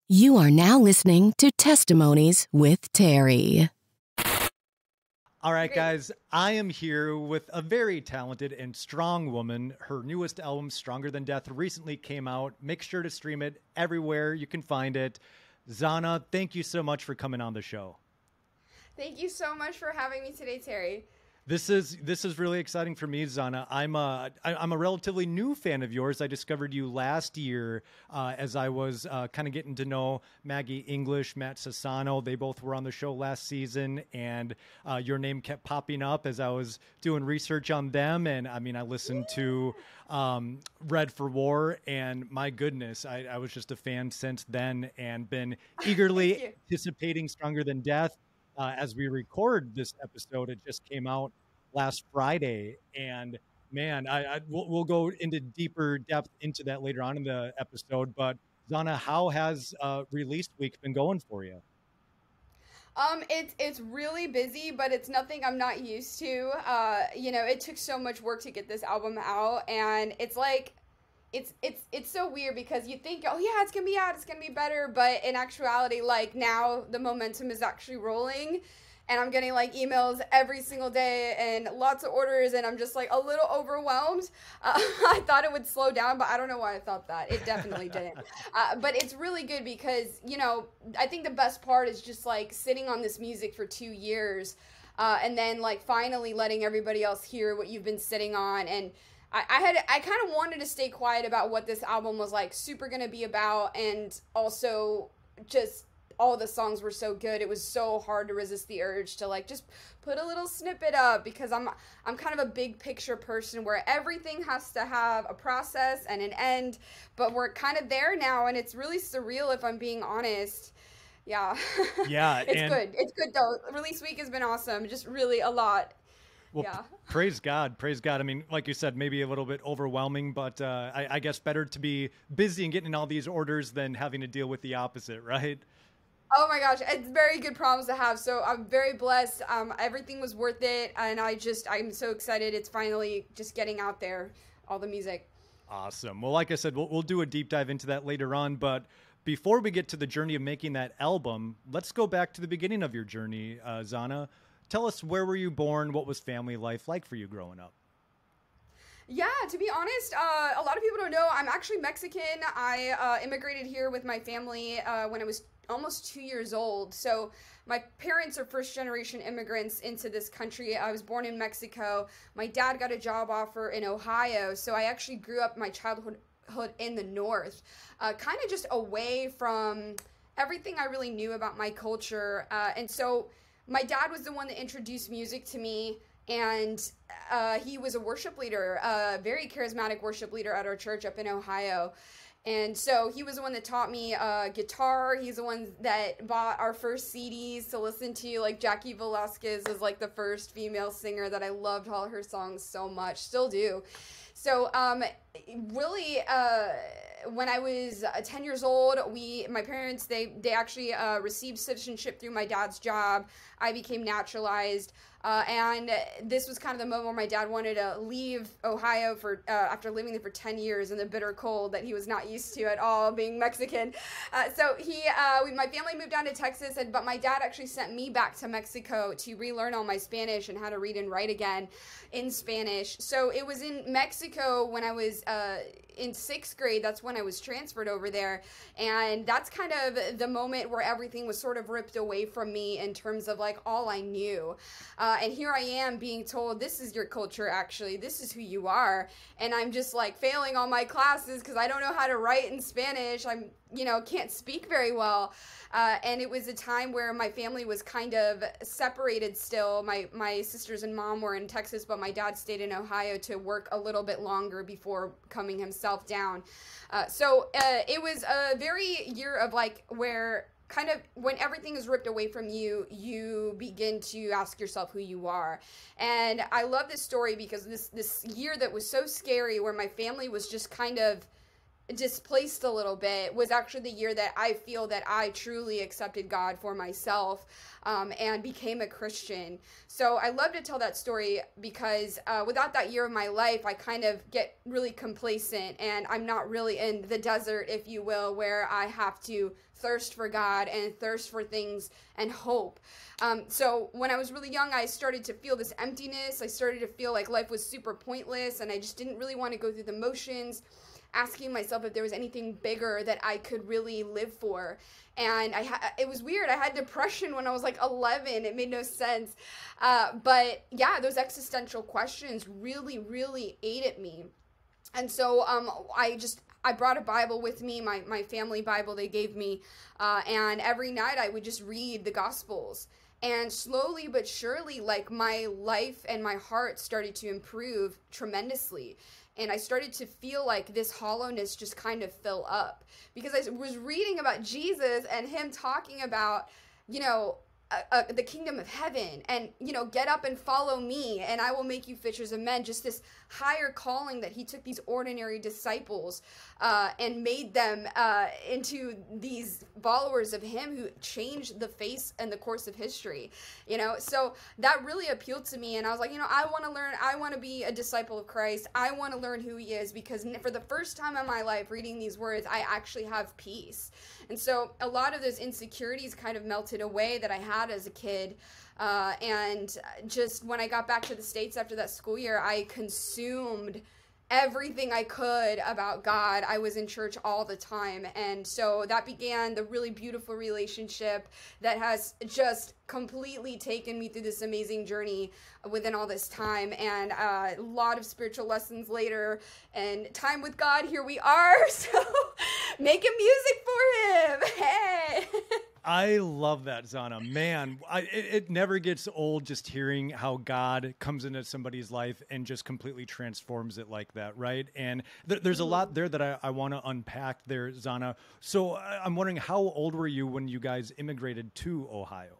You are now listening to Testimonies with Terry. All right, guys, I am here with a very talented and strong woman. Her newest album, Stronger Than Death, recently came out. Make sure to stream it everywhere you can find it. Zahna, thank you so much for coming on the show. Thank you so much for having me today, Terry. This is really exciting for me, Zahna. I'm a relatively new fan of yours. I discovered you last year as I was kind of getting to know Maggie English, Matt Sassano. They both were on the show last season, and your name kept popping up as I was doing research on them. And I mean, I listened to Red for War, and my goodness, I was just a fan since then, and been eagerly anticipating Stronger Than Death. As we record this episode, it just came out last Friday, and man, we'll go into deeper depth into that later on in the episode. But Zahna, how has release week been going for you? It's really busy, but it's nothing I'm not used to. It took so much work to get this album out, and it's like it's so weird because you think, oh yeah, it's gonna be out, it's gonna be better, but in actuality, like, now the momentum is actually rolling, and I'm getting like emails every single day and lots of orders, and I'm just like a little overwhelmed. I thought it would slow down, but I don't know why I thought that. It definitely didn't. But it's really good because, I think the best part is just like sitting on this music for 2 years, and then like finally letting everybody else hear what you've been sitting on. And I kind of wanted to stay quiet about what this album was like super gonna be about, and also just all the songs were so good. It was so hard to resist the urge to like just put a little snippet up, because I'm kind of a big picture person where everything has to have a process and an end, but we're kind of there now, and it's really surreal if I'm being honest. Yeah. Yeah. It's good though. Release week has been awesome. Just really a lot. Well, yeah. Praise God. Praise God. I mean, like you said, maybe a little bit overwhelming, but I guess better to be busy and getting all these orders than having to deal with the opposite, right? Oh my gosh, it's very good problems to have. So I'm very blessed. Everything was worth it, and I'm so excited. It's finally just getting out there, all the music. Awesome. Well, like I said, we'll do a deep dive into that later on, but before we get to the journey of making that album, let's go back to the beginning of your journey, Zahna. Tell us, where were you born? What was family life like for you growing up? Yeah, to be honest, a lot of people don't know, I'm actually Mexican. I immigrated here with my family when I was almost 2 years old. So my parents are first generation immigrants into this country. I was born in Mexico. My dad got a job offer in Ohio. So I actually grew up my childhood in the North, kind of just away from everything I really knew about my culture. And so my dad was the one that introduced music to me, and he was a worship leader, a very charismatic worship leader at our church up in Ohio. And so he was the one that taught me guitar. He's the one that bought our first CDs to listen to. Like, Jackie Velasquez was like the first female singer that I loved all her songs so much, still do. So really, when I was 10 years old, my parents, they actually received citizenship through my dad's job. I became naturalized. And this was kind of the moment where my dad wanted to leave Ohio for after living there for 10 years in the bitter cold that he was not used to at all, being Mexican. So my family moved down to Texas, but my dad actually sent me back to Mexico to relearn all my Spanish and how to read and write again in Spanish. So it was in Mexico when I was in 6th grade. That's when I was transferred over there, and that's kind of the moment where everything was sort of ripped away from me in terms of like all I knew. And here I am being told, this is your culture, actually. This is who you are. And I'm just like failing all my classes because I don't know how to write in Spanish. Can't speak very well. And it was a time where my family was kind of separated still. My sisters and mom were in Texas, but my dad stayed in Ohio to work a little bit longer before coming himself down. So it was a very year of like where kind of when everything is ripped away from you, you begin to ask yourself who you are. And I love this story because this year that was so scary, where my family was just kind of displaced a little bit was actually the year that I feel that I truly accepted God for myself, and became a Christian. So I love to tell that story because without that year of my life, I kind of get really complacent, and I'm not really in the desert, if you will, where I have to thirst for God and thirst for things and hope. So when I was really young, I started to feel this emptiness. I started to feel like life was super pointless, and I just didn't really want to go through the motions, asking myself if there was anything bigger that I could really live for. And it was weird. I had depression when I was like 11. It made no sense. But yeah, those existential questions really, really ate at me. And so I brought a Bible with me, my family Bible they gave me, and every night I would just read the Gospels. And slowly but surely, like, my life and my heart started to improve tremendously. And I started to feel like this hollowness just kind of fill up. Because I was reading about Jesus and him talking about, you know, the kingdom of heaven, and, you know, get up and follow me and I will make you fishers of men. Just this higher calling that he took these ordinary disciples and made them into these followers of him who changed the face and the course of history, you know. So that really appealed to me, and I was like, you know, I want to learn. I want to be a disciple of Christ. I want to learn who he is, because for the first time in my life reading these words, I actually have peace. And so a lot of those insecurities kind of melted away that I had as a kid. And just when I got back to the States after that school year, I consumed everything I could about God. I was in church all the time. And so that began the really beautiful relationship that has just completely taken me through this amazing journey within all this time. And a lot of spiritual lessons later and time with God, here we are. So making music for him. Hey. I love that, Zahna. Man, it never gets old just hearing how God comes into somebody's life and just completely transforms it like that, right? And there's a lot there that I want to unpack there, Zahna. So I'm wondering, how old were you when you guys immigrated to Ohio?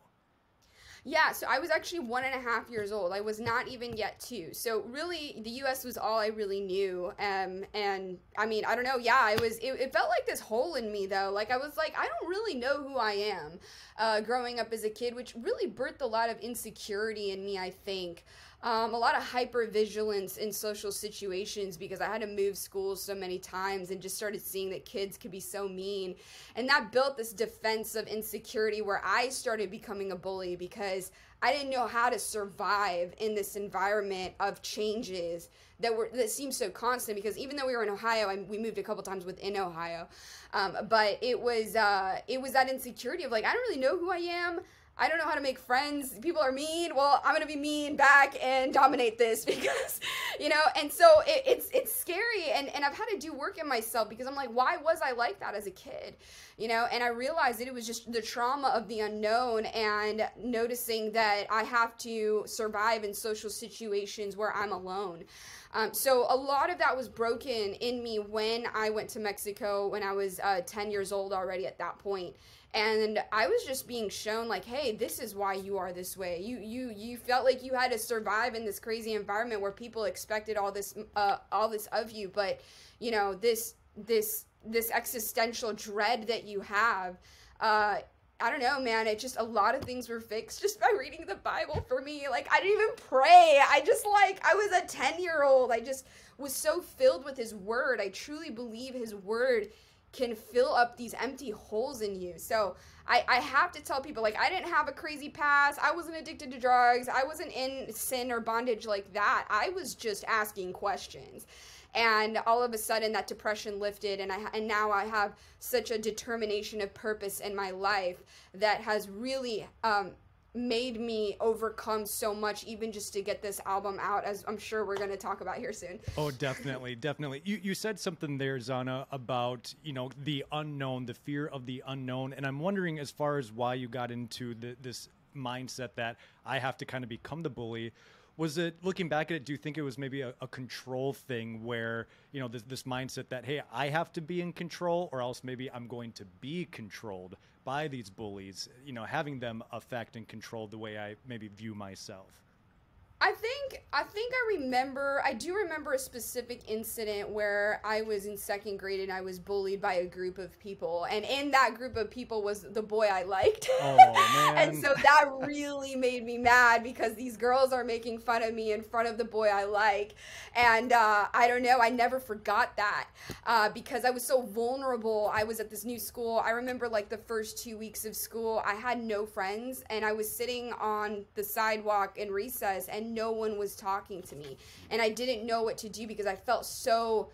Yeah, so I was actually 1.5 years old. I was not even yet 2. So really, the U.S. was all I really knew. And I mean, I don't know. Yeah, it felt like this hole in me, though. Like, I was like, I don't really know who I am growing up as a kid, which really birthed a lot of insecurity in me, I think. A lot of hypervigilance in social situations because I had to move schools so many times and just started seeing that kids could be so mean. And that built this defense of insecurity where I started becoming a bully because I didn't know how to survive in this environment of changes that seemed so constant. Because even though we were in Ohio, we moved a couple times within Ohio, but it was that insecurity of like, I don't really know who I am. I don't know how to make friends. People are mean. Well, I'm going to be mean back and dominate this because, you know, and so it's scary. And I've had to do work in myself because I'm like, why was I like that as a kid? You know, and I realized that it was just the trauma of the unknown and noticing that I have to survive in social situations where I'm alone. So a lot of that was broken in me when I went to Mexico when I was 10 years old already at that point. And I was just being shown like, hey, this is why you are this way. You felt like you had to survive in this crazy environment where people expected all this of you. But, you know, this existential dread that you have, I don't know, man. It just, a lot of things were fixed just by reading the Bible for me. Like, I didn't even pray. I was a 10-year-old. I just was so filled with his word. I truly believe his word can fill up these empty holes in you. So I have to tell people, like, I didn't have a crazy past. I wasn't addicted to drugs. I wasn't in sin or bondage like that. I was just asking questions. And all of a sudden that depression lifted, and now I have such a determination of purpose in my life that has really made me overcome so much, even just to get this album out, as I'm sure we're going to talk about here soon. Oh, definitely, definitely. You said something there, Zahna, about, you know, the unknown, the fear of the unknown, and I'm wondering, as far as why you got into this mindset that I have to kind of become the bully. Was it, looking back at it, do you think it was maybe a control thing where, you know, this mindset that, hey, I have to be in control or else maybe I'm going to be controlled by these bullies, you know, having them affect and control the way I maybe view myself? I do remember a specific incident where I was in second grade and I was bullied by a group of people, and in that group of people was the boy I liked. Oh, man. And so that really made me mad because these girls are making fun of me in front of the boy I like. And I don't know, I never forgot that because I was so vulnerable. I was at this new school. I remember like the first 2 weeks of school, I had no friends, and I was sitting on the sidewalk in recess and no one was talking to me, and I didn't know what to do because I felt so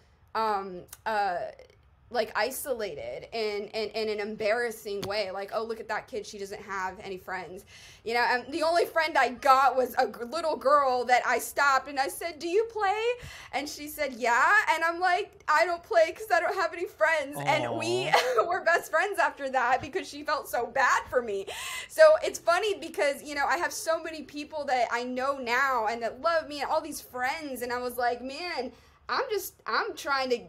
like isolated in an embarrassing way. Like, oh, look at that kid, she doesn't have any friends, you know. And the only friend I got was a little girl that I stopped and I said, do you play? And she said, yeah. And I'm like, I don't play because I don't have any friends. Aww. And we were best friends after that because she felt so bad for me. So it's funny because, you know, I have so many people that I know now and that love me and all these friends, and I was like, man, I'm trying to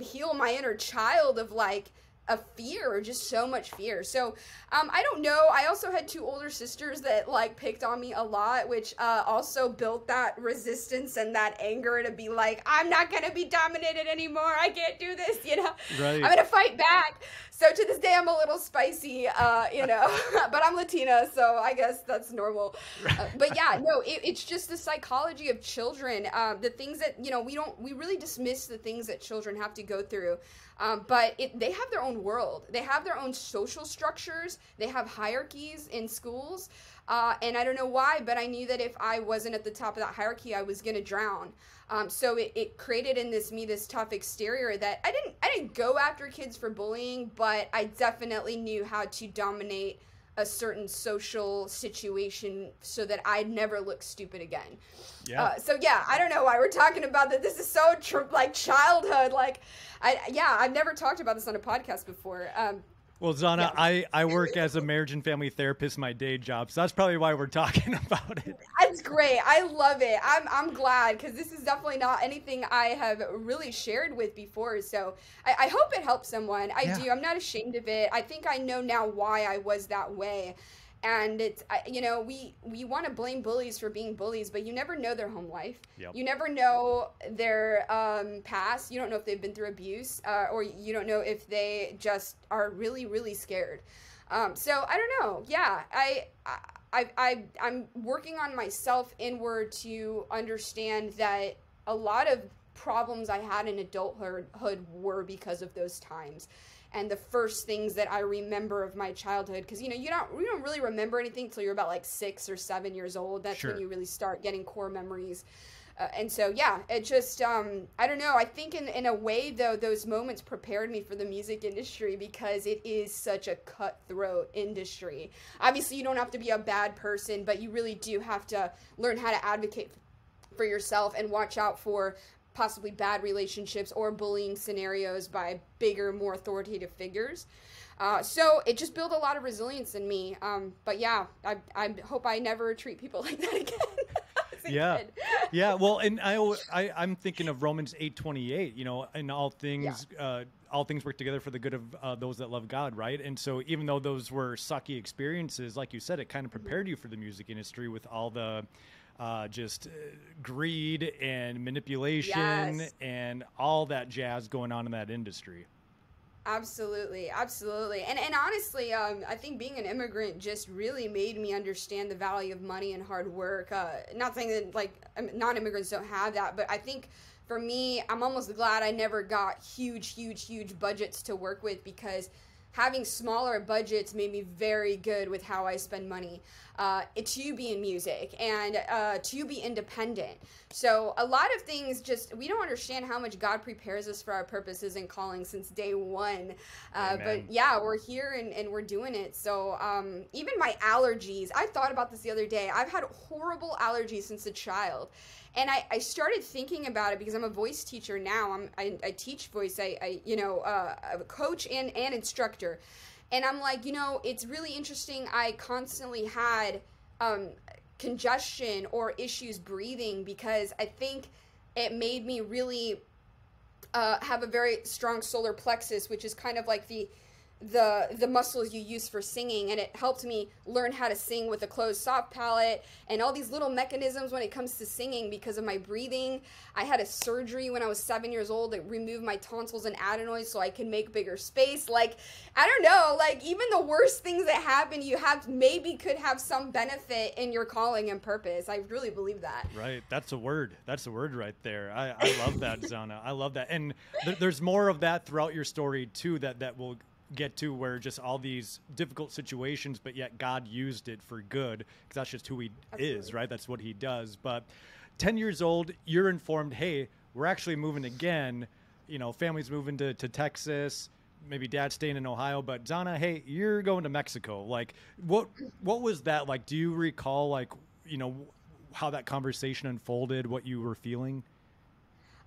heal my inner child of like a fear, or just so much fear. So I don't know. I also had two older sisters that like picked on me a lot, which also built that resistance and that anger to be like, I'm not gonna be dominated anymore, I can't do this, you know. Right. I'm gonna fight back. So to this day I'm a little spicy, you know. But I'm Latina, so I guess that's normal. But yeah, no, it's just the psychology of children, the things that, you know, we really dismiss the things that children have to go through. But they have their own world. They have their own social structures. They have hierarchies in schools. And I don't know why, but I knew that if I wasn't at the top of that hierarchy, I was going to drown. So it created in this tough exterior that I didn't go after kids for bullying, but I definitely knew how to dominate a certain social situation so that I'd never look stupid again. Yeah. So yeah, I don't know why we're talking about that. This is so like childhood. Like, I've never talked about this on a podcast before. Well, Zahna, yeah. I work as a marriage and family therapist, my day job, so that's probably why we're talking about it. That's great. I love it. I'm glad, because this is definitely not anything I have really shared with before. So I hope it helps someone. I do. I'm not ashamed of it. I think I know now why I was that way. And it's, you know, we want to blame bullies for being bullies, but you never know their home life. Yep. You never know their past. You don't know if they've been through abuse, or you don't know if they just are really, really scared. So I don't know. Yeah, I'm working on myself inward to understand that a lot of problems I had in adulthood were because of those times. And the first things that I remember of my childhood, because, you know, you don't really remember anything until you're about like 6 or 7 years old. That's Sure. when you really start getting core memories. And so, yeah, it just, I don't know. I think in a way, though, those moments prepared me for the music industry because it is such a cutthroat industry. Obviously, you don't have to be a bad person, but you really do have to learn how to advocate for yourself and watch out for possibly bad relationships or bullying scenarios by bigger, more authoritative figures. So it just built a lot of resilience in me. But yeah, I hope I never treat people like that again. Yeah. Yeah. Well, and I'm thinking of Romans 8:28, you know, in all things work together for the good of those that love God. Right. And so even though those were sucky experiences, like you said, it kind of prepared you for the music industry with all the greed and manipulation and all that jazz going on in that industry. Absolutely. And honestly, I think being an immigrant just really made me understand the value of money and hard work. Not saying that like non-immigrants don't have that, but I think for me, I'm almost glad I never got huge budgets to work with, because having smaller budgets made me very good with how I spend money to be in music and to be independent. So a lot of things we don't understand how much God prepares us for our purposes and calling since day one. But yeah, we're here and we're doing it. So even my allergies, I thought about this the other day. I've had horrible allergies since a child. And I started thinking about it because I'm a voice teacher now. I teach voice. I'm a coach and instructor. And I'm like, you know, it's really interesting. I constantly had congestion or issues breathing because I think it made me really have a very strong solar plexus, which is kind of like the the muscles you use for singing, and it helped me learn how to sing with a closed soft palate and all these little mechanisms when it comes to singing because of my breathing. I had a surgery when I was 7 years old that removed my tonsils and adenoids so I can make bigger space. Like, I don't know, like even the worst things that happen, you have maybe could have some benefit in your calling and purpose. I really believe that. Right. That's a word. That's a word right there. I love that, Zahna. I love that. And there's more of that throughout your story too, that will get to, where just all these difficult situations, but yet God used it for good, because that's just who he is, right? That's what he does. But 10 years old, you're informed, hey, we're actually moving again. You know, family's moving to Texas, maybe dad's staying in Ohio, but Zahna, hey, you're going to Mexico. Like, what was that like? Do you recall, like, you know, how that conversation unfolded, what you were feeling?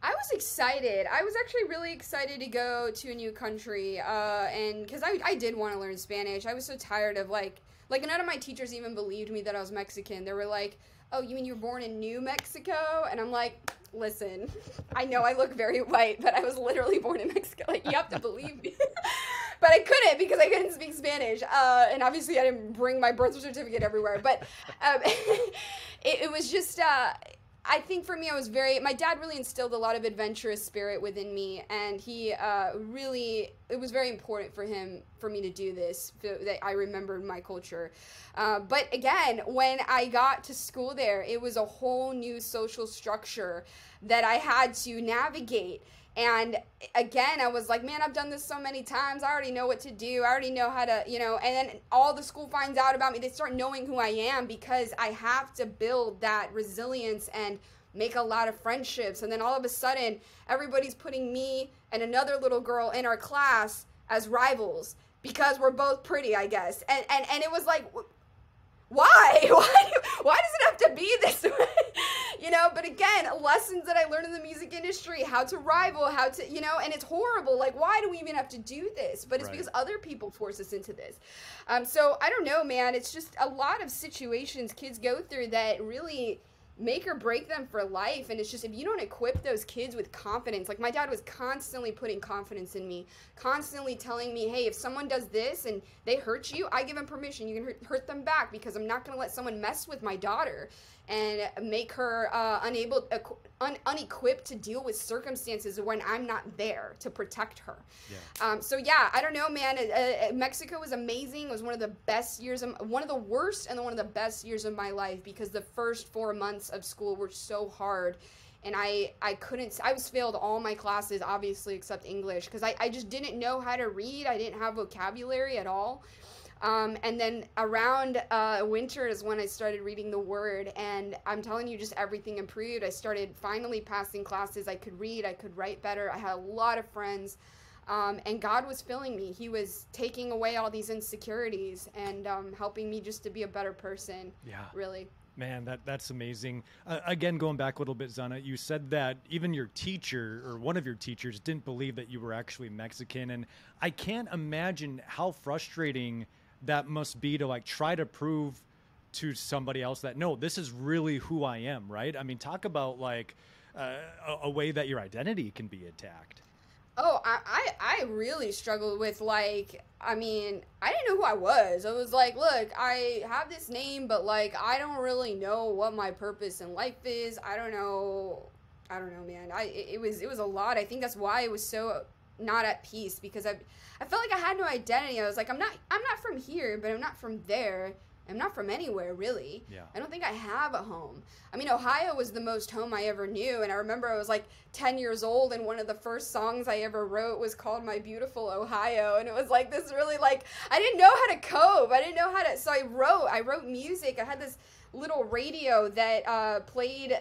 I was excited. I was actually really excited to go to a new country, and because I did want to learn Spanish. I was so tired of like none of my teachers even believed me that I was Mexican. They were like, "Oh, you mean you were born in New Mexico?" And I'm like, "Listen, I know I look very white, but I was literally born in Mexico. Like, you have to believe me." But I couldn't because I couldn't speak Spanish, and obviously I didn't bring my birth certificate everywhere. But it was just. I think for me, my dad really instilled a lot of adventurous spirit within me, and he it was very important for me to do this, that I remembered my culture. But again, when I got to school there, it was a whole new social structure that I had to navigate. And again, I was like, man, I've done this so many times. I already know what to do. I already know how to, you know, and then all the school finds out about me. They start knowing who I am because I have to build that resilience and make a lot of friendships. And then all of a sudden, everybody's putting me and another little girl in our class as rivals because we're both pretty, I guess. And it was like, why? Why does it have to be this way? You know, but again, lessons that I learned in the music industry, how to rival, how to, you know, and it's horrible. Like, why do we even have to do this? But it's because other people force us into this. So I don't know, man. It's just a lot of situations kids go through that really make or break them for life. And it's just, if you don't equip those kids with confidence, like my dad was constantly putting confidence in me, constantly telling me, hey, if someone does this and they hurt you, I give them permission. You can hurt them back, because I'm not going to let someone mess with my daughter and make her unequipped to deal with circumstances when I'm not there to protect her. Yeah. So yeah, I don't know, man. Mexico was amazing. It was one of the best years, one of the worst and one of the best years of my life, because the first 4 months of school were so hard. And I was failed all my classes, obviously, except English, because I just didn't know how to read. I didn't have vocabulary at all. And then around winter is when I started reading the Word, and I'm telling you, just everything improved. I started finally passing classes. I could read, I could write better. I had a lot of friends, and God was filling me. He was taking away all these insecurities and helping me just to be a better person. Yeah, really. Man, that's amazing. Again, going back a little bit, Zahna, you said that even your teacher, or one of your teachers, didn't believe that you were actually Mexican, and I can't imagine how frustrating that must be to like try to prove to somebody else that, no, this is really who I am, right? I mean, talk about like a way that your identity can be attacked. Oh, I really struggled with, like, I mean, I didn't know who I was. I was like, look, I have this name, but like, I don't really know what my purpose in life is. I don't know, man. It was a lot. I think that's why I was so not at peace, because I felt like I had no identity. I was like, I'm not from here, but I'm not from there. I'm not from anywhere, really. Yeah. I don't think I have a home. I mean, Ohio was the most home I ever knew, and I remember I was like 10 years old, and one of the first songs I ever wrote was called My Beautiful Ohio, and it was like this really, like, I didn't know how to cope. I didn't know how to, so I wrote music. I had this little radio that played,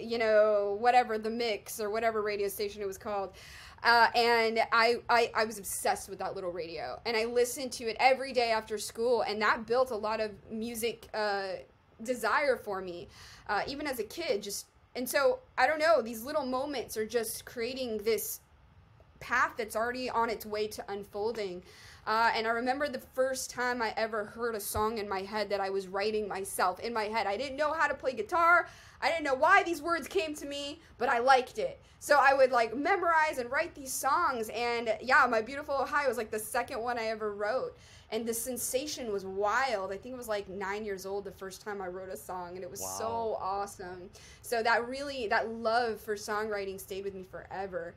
you know, whatever, The Mix, or whatever radio station it was called. And I was obsessed with that little radio, and I listened to it every day after school, and that built a lot of music desire for me, even as a kid. And so, I don't know, these little moments are just creating this path that's already on its way to unfolding. And I remember the first time I ever heard a song in my head that I was writing myself in my head. I didn't know how to play guitar. I didn't know why these words came to me, but I liked it. So I would like memorize and write these songs. And yeah, My Beautiful Ohio was like the second one I ever wrote. And the sensation was wild. I think it was like 9 years old the first time I wrote a song, and it was so awesome. So that love for songwriting stayed with me forever.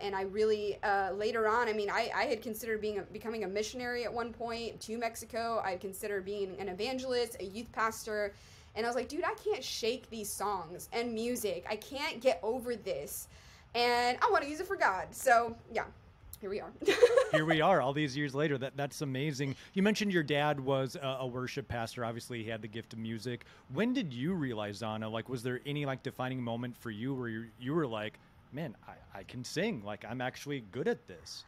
And I really, later on, I mean, I had considered becoming a missionary at one point to Mexico. I had considered being an evangelist, a youth pastor. And I was like, dude, I can't shake these songs and music. I can't get over this. And I want to use it for God. So, yeah. Here we are. Here we are all these years later. That's amazing. You mentioned your dad was a worship pastor. Obviously, he had the gift of music. When did you realize, Zahna, like, was there any like defining moment for you where you were like, man, I can sing. Like, I'm actually good at this?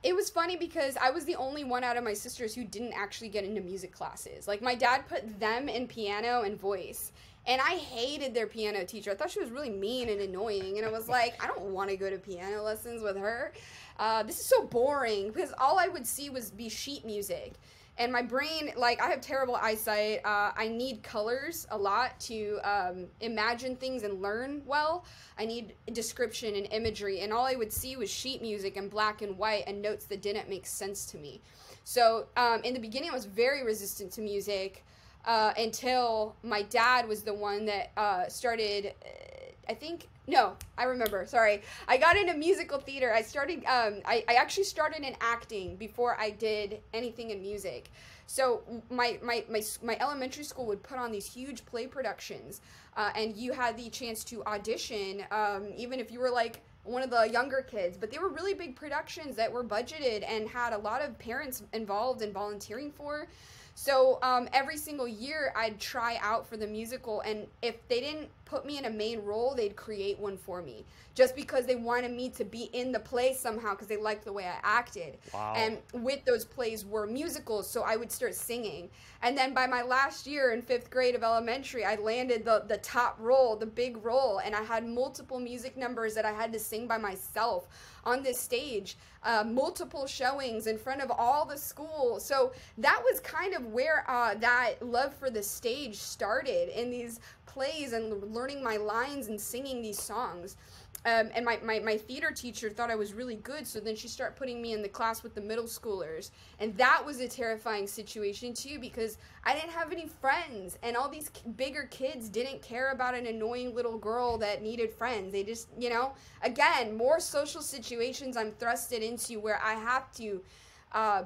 It was funny because I was the only one out of my sisters who didn't actually get into music classes. Like, my dad put them in piano and voice. And I hated their piano teacher. I thought she was really mean and annoying. And I was like, I don't want to go to piano lessons with her. This is so boring, because all I would see was be sheet music. And my brain, like, I have terrible eyesight. I need colors a lot to imagine things and learn well. I need description and imagery. And all I would see was sheet music and black and white and notes that didn't make sense to me. So in the beginning, I was very resistant to music. Until my dad was the one that started, I remember, sorry. I got into musical theater. I actually started in acting before I did anything in music. So my elementary school would put on these huge play productions, and you had the chance to audition, even if you were like one of the younger kids. But they were really big productions that were budgeted and had a lot of parents involved and volunteering for. So every single year I'd try out for the musical, and if they didn't put me in a main role, they'd create one for me, just because they wanted me to be in the play somehow, because they liked the way I acted. Wow. And with those plays were musicals, so I would start singing. And then by my last year in 5th grade of elementary, I landed the top role, the big role, and I had multiple music numbers that I had to sing by myself on this stage, multiple showings in front of all the school. So that was kind of where that love for the stage started, in these plays and learning my lines and singing these songs. And my theater teacher thought I was really good, so then she started putting me in the class with the middle schoolers. And that was a terrifying situation too, because I didn't have any friends, and all these bigger kids didn't care about an annoying little girl that needed friends. They just, again, more social situations I'm thrusted into where I have to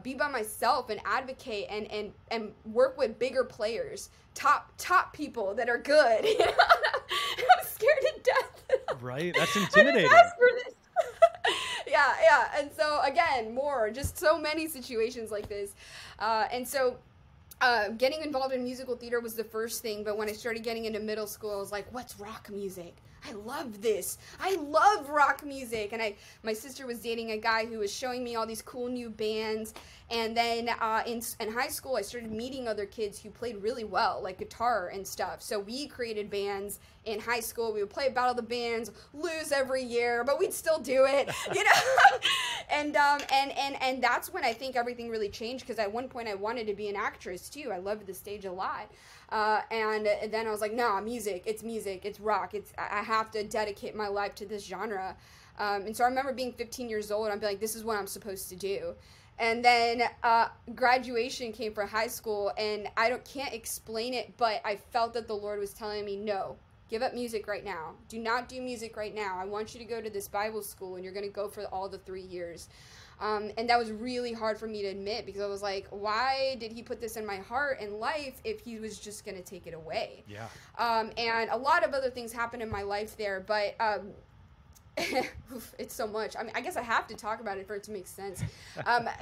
be by myself and advocate and work with bigger players, top people that are good. I'm scared to death. Right, that's intimidating. Yeah. And so again, just so many situations like this. And so getting involved in musical theater was the first thing, but when I started getting into middle school, I was like, what's rock music? I love this. I love rock music. And my sister was dating a guy who was showing me all these cool new bands. And then in high school, I started meeting other kids who played really well, like guitar and stuff. So we created bands in high school. We would play Battle of the Bands, lose every year, but we'd still do it, And that's when I think everything really changed, because at one point I wanted to be an actress too. I loved the stage a lot. And then I was like, no, music, it's rock. I have to dedicate my life to this genre. And so I remember being 15 years old, and I'd be like, this is what I'm supposed to do. And then graduation came for high school, and I can't explain it, but I felt that the Lord was telling me, no, give up music right now. Do not do music right now. I want you to go to this Bible school, and you're going to go for all the 3 years. And that was really hard for me to admit, because I was like, why did he put this in my heart and life if he was just going to take it away? Yeah. And a lot of other things happened in my life there, but it's so much. I mean, I guess I have to talk about it for it to make sense.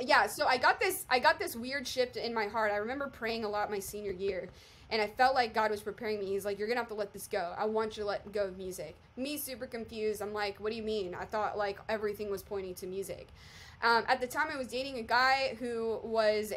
Yeah, so I got this weird shift in my heart. I remember praying a lot my senior year, and I felt like God was preparing me. He's like, you're going to have to let this go. I want you to let go of music. Me, super confused. I'm like, what do you mean? I thought like everything was pointing to music. At the time, I was dating a guy who was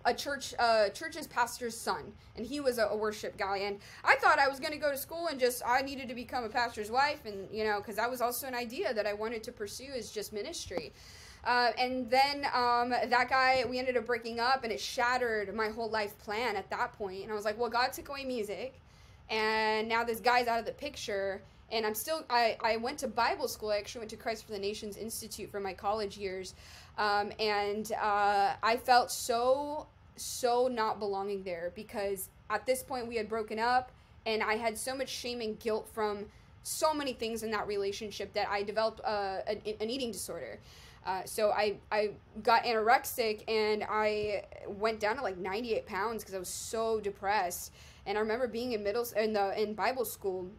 a church's pastor's son, and he was a worship guy. And I thought I was going to go to school and I needed to become a pastor's wife, and because that was also an idea that I wanted to pursue, is just ministry. And then that guy, we ended up breaking up, and it shattered my whole life plan at that point. And I was like, well, God took away music, and now this guy's out of the picture. And I went to Bible school. I actually went to Christ for the Nations Institute for my college years. And I felt so not belonging there, because at this point we had broken up, and I had so much shame and guilt from so many things in that relationship that I developed an eating disorder. So I got anorexic, and I went down to like 98 pounds because I was so depressed. And I remember being in Bible school,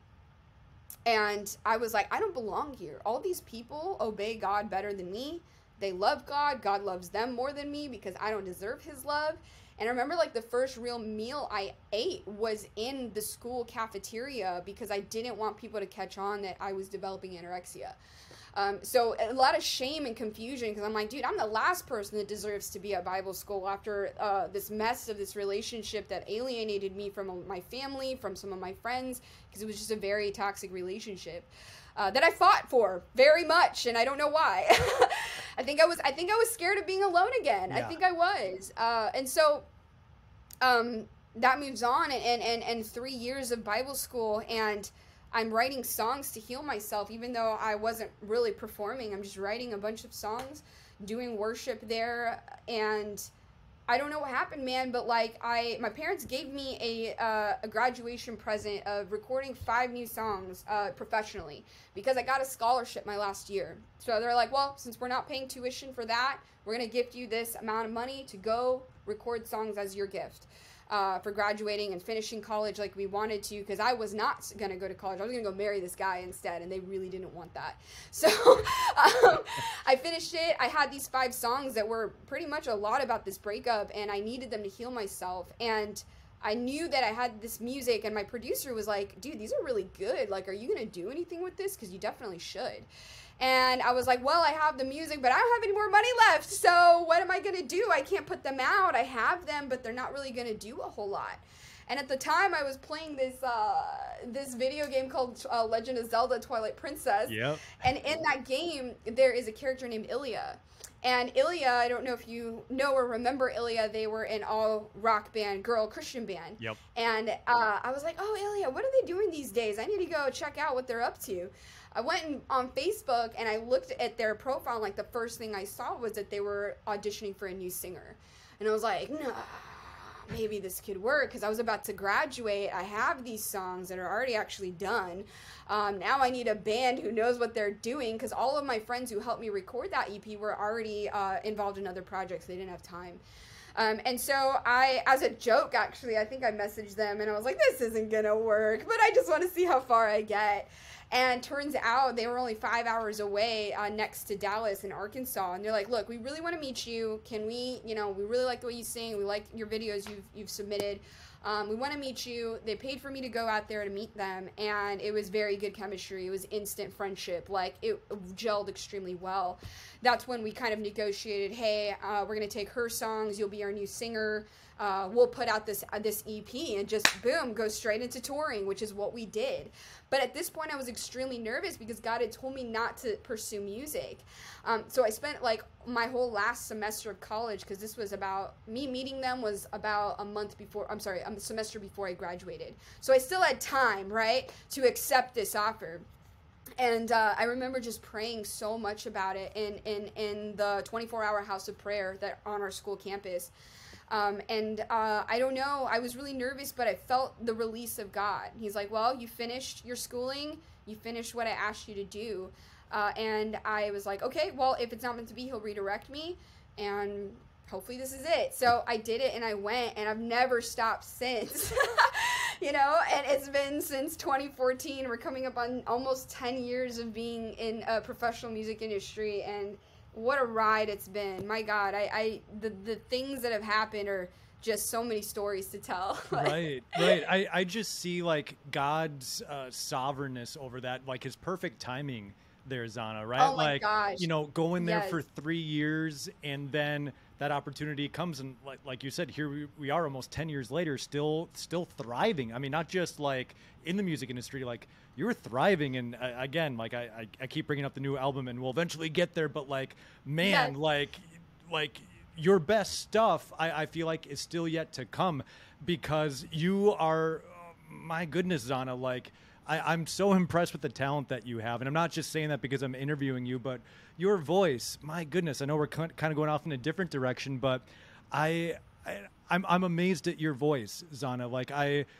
and I was like, I don't belong here. All these people obey God better than me. They love God. God loves them more than me because I don't deserve his love. And I remember like the first real meal I ate was in the school cafeteria, because I didn't want people to catch on that I was developing anorexia. So a lot of shame and confusion, because I'm like, dude, I'm the last person that deserves to be at Bible school after this mess of this relationship that alienated me from my family, from some of my friends, because it was just a very toxic relationship that I fought for very much, and I don't know why. I think I was scared of being alone again. Yeah. I think I was, and so that moves on, and 3 years of Bible school, and I'm writing songs to heal myself, even though I wasn't really performing. I'm just writing a bunch of songs, doing worship there, and I don't know what happened, man, but like my parents gave me a graduation present of recording 5 new songs professionally, because I got a scholarship my last year. So they're like, well, since we're not paying tuition for that, we're going to gift you this amount of money to go record songs as your gift. For graduating and finishing college like we wanted to, because I was not going to go to college. I was going to go marry this guy instead, and they really didn't want that. So I finished it. I had these 5 songs that were pretty much a lot about this breakup, and I needed them to heal myself. And I knew that I had this music, and my producer was like, dude, these are really good. Like, are you going to do anything with this? Because you definitely should. And I was like, well, I have the music, but I don't have any more money left. So what am I going to do? I can't put them out. I have them, but they're not really going to do a whole lot. And at the time, I was playing this video game called Legend of Zelda Twilight Princess. Yep. And in that game, there is a character named Ilya. And Ilya, I don't know if you know or remember Ilya, they were an all-rock band, girl Christian band. Yep. And I was like, oh, Ilya, what are they doing these days? I need to go check out what they're up to. I went on Facebook, and I looked at their profile, and like the first thing I saw was that they were auditioning for a new singer. And I was like, no, maybe this could work, because I was about to graduate. I have these songs that are already actually done. Now I need a band who knows what they're doing, because all of my friends who helped me record that EP were already involved in other projects. They didn't have time. And so I, as a joke, actually, I think I messaged them, and I was like, this isn't going to work, but I just want to see how far I get. And turns out they were only 5 hours away next to Dallas in Arkansas. And they're like, look, we really want to meet you. Can we, we really like the way you sing. We like your videos you've submitted. We want to meet you. They paid for me to go out there to meet them. And it was very good chemistry. It was instant friendship. Like, it gelled extremely well. That's when we kind of negotiated, hey, we're going to take her songs. You'll be our new singer. We'll put out this EP and just, boom, go straight into touring, which is what we did. But at this point, I was extremely nervous because God had told me not to pursue music. So I spent like my whole last semester of college, because this was about, me meeting them was about a semester before I graduated. So I still had time, right, to accept this offer. And I remember just praying so much about it in the 24-hour house of prayer that on our school campus. I don't know, I was really nervous, but I felt the release of God. He's like, well, you finished your schooling, you finished what I asked you to do. And I was like, okay, well, if it's not meant to be, he'll redirect me, and hopefully this is it. So I did it, and I went, and I've never stopped since. And it's been since 2014. We're coming up on almost 10 years of being in a professional music industry, and what a ride it's been. My God, the things that have happened are just so many stories to tell. Right. I just see like God's sovereignness over that, like his perfect timing there, Zahna, right? Oh my gosh. Going there for 3 years, and then that opportunity comes, and like you said, here we are almost 10 years later, still thriving. I mean, not just like in the music industry, like you're thriving. And again, like I keep bringing up the new album, and we'll eventually get there, but like, man, Yes. like your best stuff, I feel like is still yet to come, because you are, my goodness, Zahna, like I'm so impressed with the talent that you have. And I'm not just saying that because I'm interviewing you, but your voice, my goodness, I know we're kind of going off in a different direction, but I'm amazed at your voice, Zahna. Like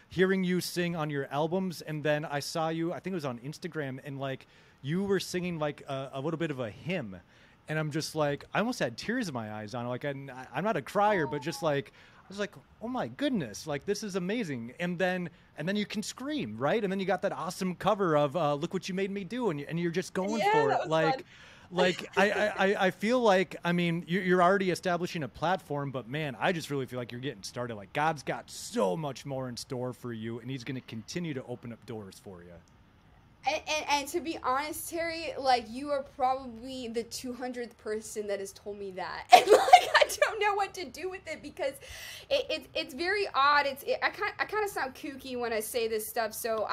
hearing you sing on your albums, and then I saw you, I think it was on Instagram, and like you were singing like a little bit of a hymn. And I'm just like, I almost had tears in my eyes, Zahna. Like I'm not a crier, but just like, I was like, oh my goodness, like this is amazing. And then you can scream, right? And then you got that awesome cover of Look What You Made Me Do, and you're just going for that it. was Like, fun. like I feel like, I mean, you're already establishing a platform, but man, I just really feel like you're getting started. Like God's got so much more in store for you, and he's going to continue to open up doors for you. And to be honest, Terry, like you are probably the 200th person that has told me that, and like I don't know what to do with it, because it's very odd. I kind of sound kooky when I say this stuff, so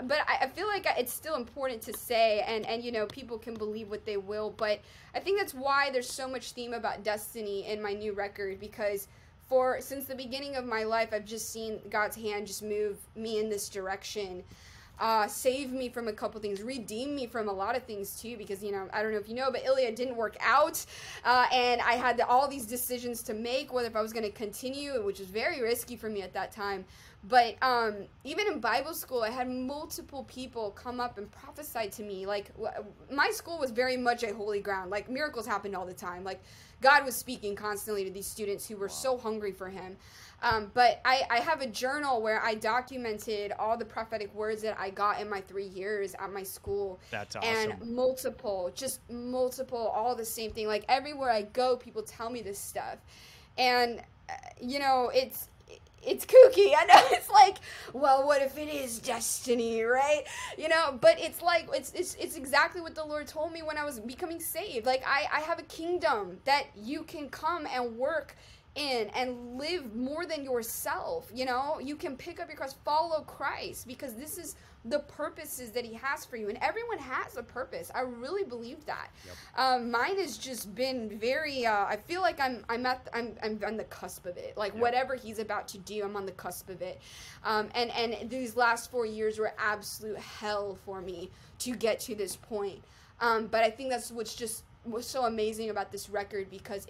but I feel like it's still important to say, and you know, people can believe what they will, but I think that's why there's so much theme about destiny in my new record, because since the beginning of my life, I've just seen God's hand just move me in this direction. Save me from a couple things, redeem me from a lot of things too, because, you know, I don't know if you know, but Ilya didn't work out, and I had all these decisions to make, whether if I was going to continue, which was very risky for me at that time. But even in Bible school, I had multiple people come up and prophesy to me. Like, my school was very much a holy ground. Like, miracles happened all the time. Like, God was speaking constantly to these students who were so hungry for him. But I have a journal where I documented all the prophetic words that I got in my 3 years at my school. That's awesome. And multiple, all the same thing. Like, everywhere I go, people tell me this stuff. And, you know, it's kooky. I know, it's like, well, what if it is destiny, right? You know, but it's like, it's exactly what the Lord told me when I was becoming saved. Like, I have a kingdom that you can come and work in and live more than yourself. You know, you can pick up your cross, follow Christ, because this is the purposes that he has for you, and everyone has a purpose. I really believe that. Yep. Mine has just been very I feel like I'm on the cusp of it. Like, yep. Whatever he's about to do, I'm on the cusp of it. And these last 4 years were absolute hell for me to get to this point. But I think that's what's so amazing about this record, because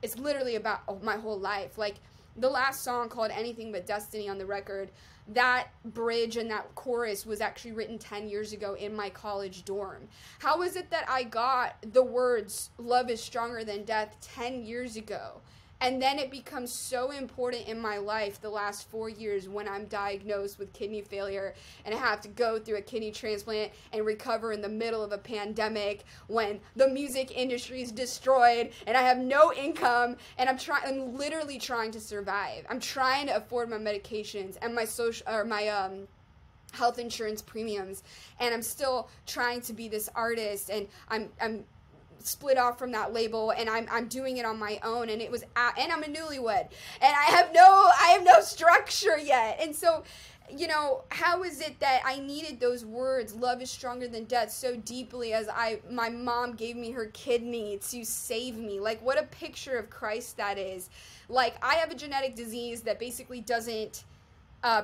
it's literally about my whole life. Like, the last song, called Anything But Destiny, on the record, that bridge and that chorus was actually written 10 years ago in my college dorm. How is it that I got the words, love is stronger than death, 10 years ago? And then it becomes so important in my life the last 4 years, when I'm diagnosed with kidney failure and I have to go through a kidney transplant and recover in the middle of a pandemic, when the music industry is destroyed and I have no income, and I'm literally trying to survive. I'm trying to afford my medications and my health insurance premiums, and I'm still trying to be this artist, and I'm split off from that label, and I'm doing it on my own, and and I'm a newlywed, and I have no structure yet. And so, you know, how is it that I needed those words, love is stronger than death, so deeply, as my mom gave me her kidney to save me? Like, what a picture of Christ that is. Like, I have a genetic disease that basically doesn't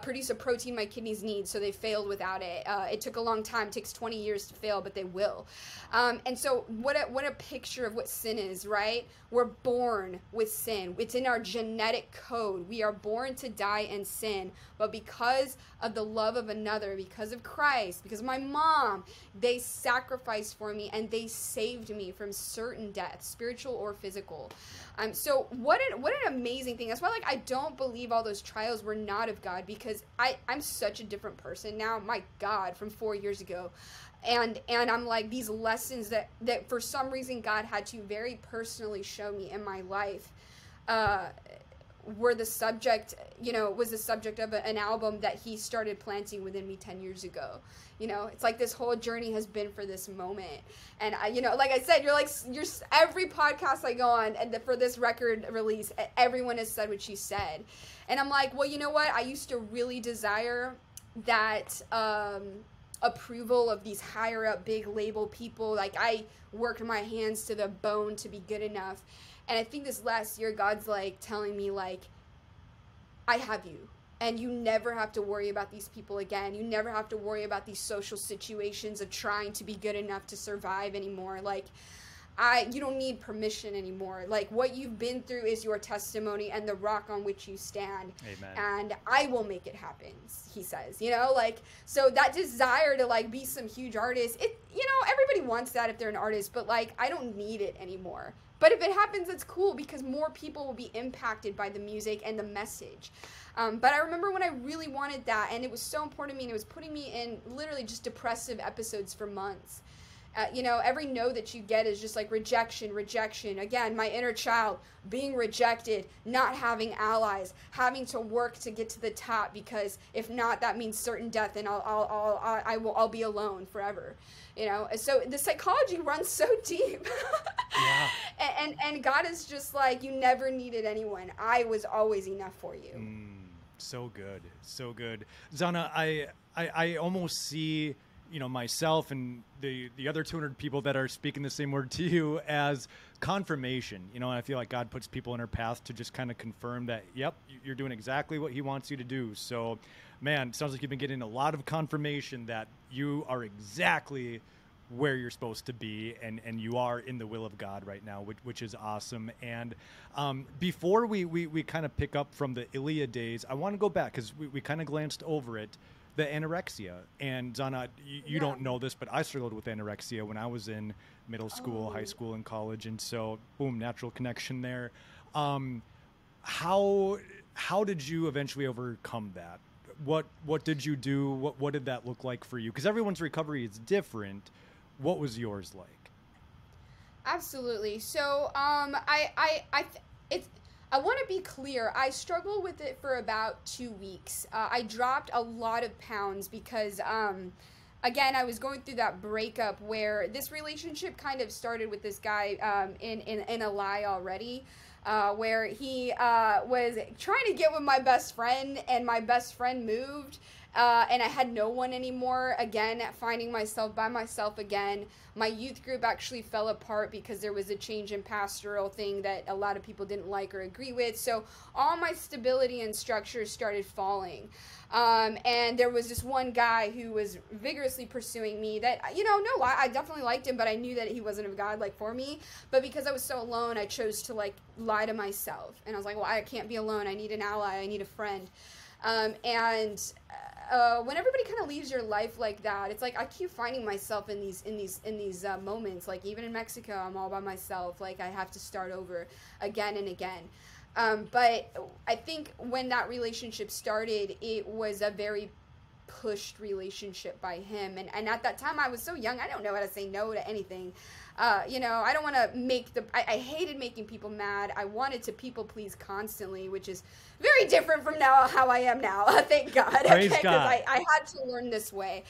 produce a protein my kidneys need, so they failed without it. It took a long time. It takes 20 years to fail, but they will. And so what a picture of what sin is, right? We're born with sin. It's in our genetic code. We are born to die in sin, but because of the love of another, because of Christ, because of my mom, they sacrificed for me, and they saved me from certain death, spiritual or physical. So what an amazing thing. That's why, like, I don't believe all those trials were not of God, because I'm such a different person now, my God, from 4 years ago. And I'm like, these lessons that for some reason God had to very personally show me in my life were the subject, was the subject of an album that he started planting within me 10 years ago. It's like this whole journey has been for this moment. And like I said, you're every podcast I go on, and for this record release, everyone has said what you said. And I'm like, well, you know what? I used to really desire that approval of these higher up big label people. Like, I worked my hands to the bone to be good enough. And I think this last year, God's like telling me, like, I have you. And you never have to worry about these people again. You never have to worry about these social situations of trying to be good enough to survive anymore. Like, you don't need permission anymore. Like, what you've been through is your testimony and the rock on which you stand. Amen. And I will make it happen, he says, so that desire to, like, be some huge artist, everybody wants that if they're an artist, but, like, I don't need it anymore. But if it happens, it's cool, because more people will be impacted by the music and the message. But I remember when I really wanted that, and it was so important to me, and it was putting me in literally just depressive episodes for months. Every no that you get is just like rejection. Again, my inner child being rejected, not having allies, having to work to get to the top, because if not, that means certain death, and I'll be alone forever. So the psychology runs so deep. Yeah. And God is just like, you never needed anyone. I was always enough for you. So good. Zahna, I almost see, myself and the other 200 people that are speaking the same word to you as confirmation. I feel like God puts people in our path to just kind of confirm that, yep, you're doing exactly what he wants you to do. So, man, it sounds like you've been getting a lot of confirmation that you are exactly where you're supposed to be, and you are in the will of God right now, which is awesome. And before we kind of pick up from the Ilya days, I want to go back, because we kind of glanced over it, the anorexia. And Zahna, you don't know this, but I struggled with anorexia when I was in middle school, high school, and college. And so, boom, natural connection there. How did you eventually overcome that? What did you do? What did that look like for you? Because everyone's recovery is different. What was yours like? Absolutely. So, I want to be clear. I struggled with it for about 2 weeks. I dropped a lot of pounds because, again, I was going through that breakup where this relationship kind of started with this guy in a lie already. Where he was trying to get with my best friend, and my best friend moved, and I had no one anymore. Again, finding myself by myself again. My youth group actually fell apart because there was a change in pastoral thing that a lot of people didn't like or agree with. So all my stability and structure started falling. And there was this one guy who was vigorously pursuing me that, no lie, I definitely liked him, but I knew that he wasn't of God, like, for me. But because I was so alone, I chose to, like, lie to myself. And I was like, well, I can't be alone. I need an ally. I need a friend. When everybody kind of leaves your life like that, it's like I keep finding myself in these moments. Like, even in Mexico, I'm all by myself. Like, I have to start over again and again. But I think when that relationship started, it was a very pushed relationship by him. And at that time, I was so young, I don't know how to say no to anything. I don't want to I hated making people mad. I wanted to people please constantly, which is very different from how I am now. Thank God. Praise God. Because I had to learn this way.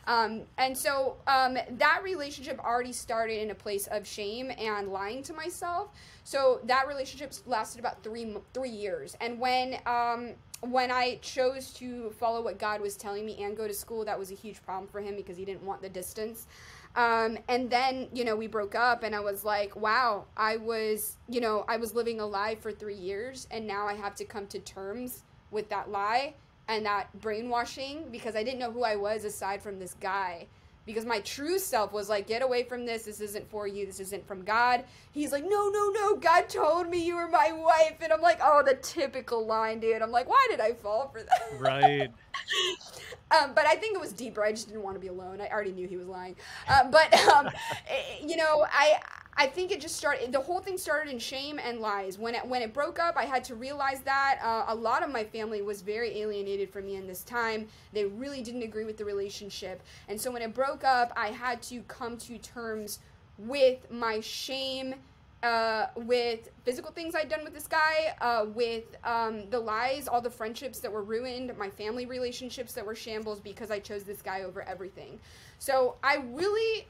And so that relationship already started in a place of shame and lying to myself. So that relationship lasted about 3 years. And when I chose to follow what God was telling me and go to school, that was a huge problem for him because he didn't want the distance. And then, we broke up, and I was like, wow, I was living a lie for 3 years, and now I have to come to terms with that lie and that brainwashing, because I didn't know who I was aside from this guy. Because my true self was like, get away from this. This isn't for you. This isn't from God. He's like, no. God told me you were my wife. And I'm like, oh, the typical line, dude. I'm like, why did I fall for that? Right. But I think it was deeper. I just didn't want to be alone. I already knew he was lying. I think it just started, the whole thing started in shame and lies. When it broke up, I had to realize that a lot of my family was very alienated from me in this time. They really didn't agree with the relationship. And so when it broke up, I had to come to terms with my shame with physical things I'd done with this guy, with the lies, all the friendships that were ruined, my family relationships that were shambles because I chose this guy over everything. So I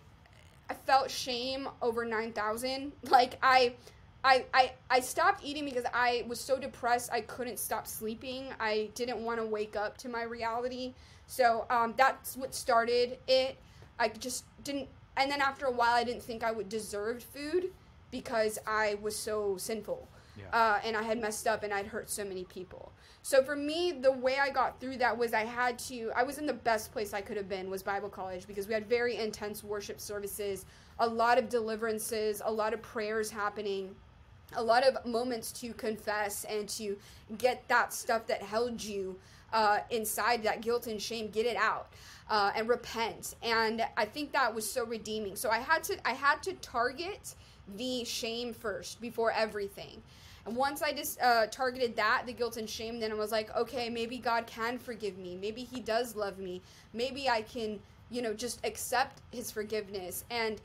felt shame over 9,000. Like I stopped eating because I was so depressed I couldn't stop sleeping. I didn't want to wake up to my reality. So that's what started it. I just didn't, and then after a while I didn't think I would deserve food because I was so sinful. Yeah. And I had messed up and I'd hurt so many people. So for me, the way I got through that was I was in the best place I could have been, was Bible college, because we had very intense worship services, a lot of deliverances, a lot of prayers happening, a lot of moments to confess and to get that stuff that held you inside, that guilt and shame, get it out and repent. And I think that was so redeeming. So I had to target the shame first before everything. And once I just targeted that, the guilt and shame, then I was like, okay, maybe God can forgive me. Maybe he does love me. Maybe I can, just accept his forgiveness. And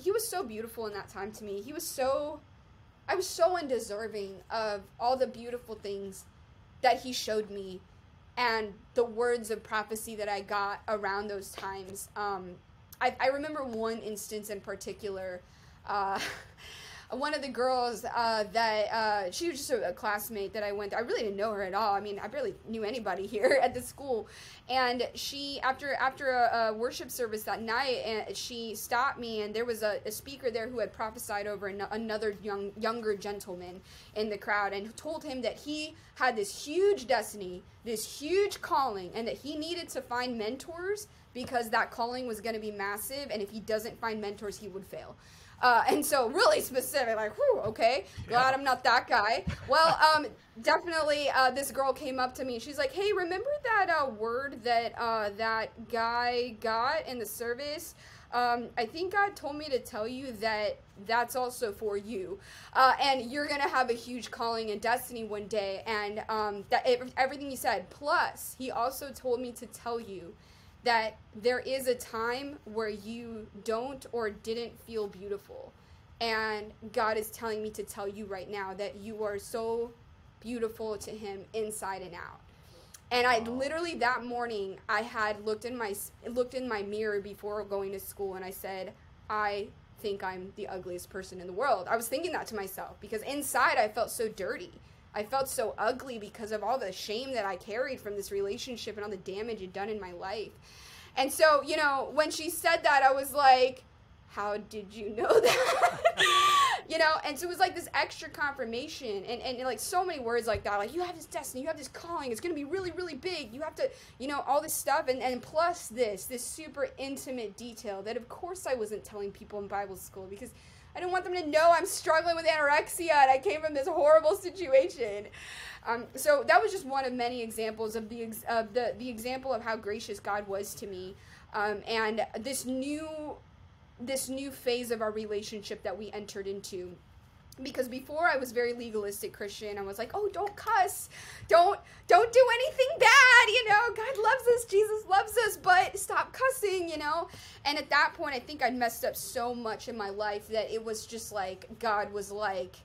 he was so beautiful in that time to me. I was so undeserving of all the beautiful things that he showed me and the words of prophecy that I got around those times. I remember one instance in particular. One of the girls that she was just a classmate that I went to. I really didn't know her at all. I mean, I barely knew anybody here at the school. And she, after a worship service that night, she stopped me, and there was a speaker there who had prophesied over another younger gentleman in the crowd, and told him that he had this huge destiny, this huge calling, and that he needed to find mentors because that calling was going to be massive, and if he doesn't find mentors, he would fail. And so really specific, like, whew, okay, glad I'm not that guy. Well, definitely this girl came up to me. She's like, hey, remember that word that that guy got in the service? I think God told me to tell you that that's also for you. And you're going to have a huge calling and destiny one day. And everything you said. Plus, he also told me to tell you that there is a time where you don't or didn't feel beautiful. And God is telling me to tell you right now that you are so beautiful to him inside and out. And I literally that morning, I had looked in my mirror before going to school, and I said, I think I'm the ugliest person in the world. I was thinking that to myself because inside I felt so dirty. I felt so ugly because of all the shame that I carried from this relationship and all the damage it'd done in my life. And so, when she said that, I was like, how did you know that? And so it was like this extra confirmation and like so many words like that, like, you have this destiny, you have this calling, it's going to be really, really big. You have to, all this stuff. And plus this super intimate detail that, of course, I wasn't telling people in Bible school because I didn't want them to know I'm struggling with anorexia and I came from this horrible situation. So that was just one of many examples of the example of how gracious God was to me, and this new phase of our relationship that we entered into. Because before I was very legalistic Christian. I was like, oh, don't cuss, don't do anything bad, God loves us, Jesus loves us, but stop cussing, And at that point, I think I'd messed up so much in my life that it was just like, God was like,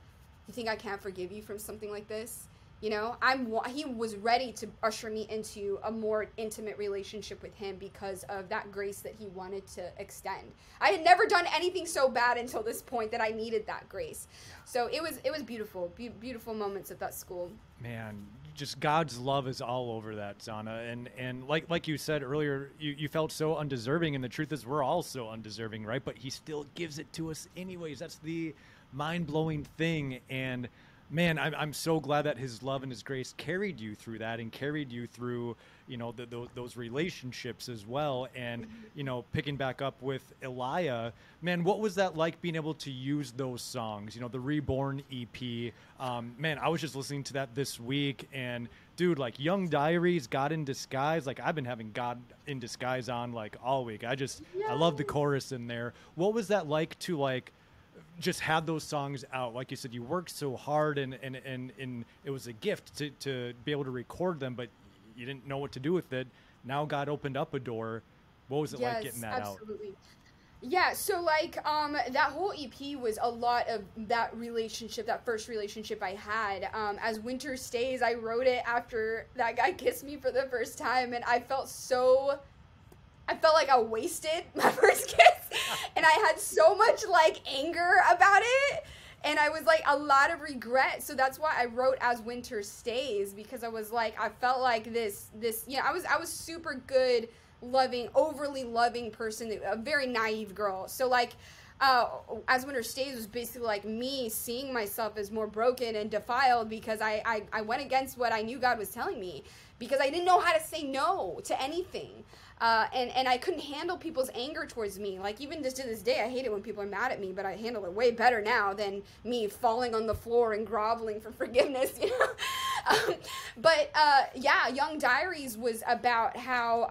you think I can't forgive you from something like this? He was ready to usher me into a more intimate relationship with him because of that grace that he wanted to extend. I had never done anything so bad until this point that I needed that grace. So it was beautiful, beautiful moments at that school. Man, just God's love is all over that, Zahna. And like you said earlier, you felt so undeserving, and the truth is we're all so undeserving, right? But he still gives it to us anyways. That's the mind-blowing thing. And man, I'm so glad that his love and his grace carried you through that and carried you through, those relationships as well. And, picking back up with Elia, man, what was that like being able to use those songs, the Reborn EP? Man, I was just listening to that this week, and dude, like Young Diaries, God in Disguise, like I've been having God in Disguise on like all week. I love the chorus in there. What was that like to just had those songs out? Like you said, you worked so hard and it was a gift to be able to record them, but you didn't know what to do with it. Now God opened up a door. What was it like getting that absolutely. out? Yeah, so like that whole EP was a lot of that relationship, that first relationship I had. As Winter Stays, I wrote it after that guy kissed me for the first time, and I felt like I wasted my first kiss, and I had so much like anger about it, and I was like a lot of regret. So that's why I wrote As Winter Stays, because I was like, I felt like this I was super good, loving, overly loving person, a very naive girl. So like As Winter Stays was basically like me seeing myself as more broken and defiled, because I went against what I knew God was telling me, because I didn't know how to say no to anything. And I couldn't handle people's anger towards me. Like, even just to this day, I hate it when people are mad at me, but I handle it way better now than me falling on the floor and groveling for forgiveness, you know? Yeah, Young Diaries was about how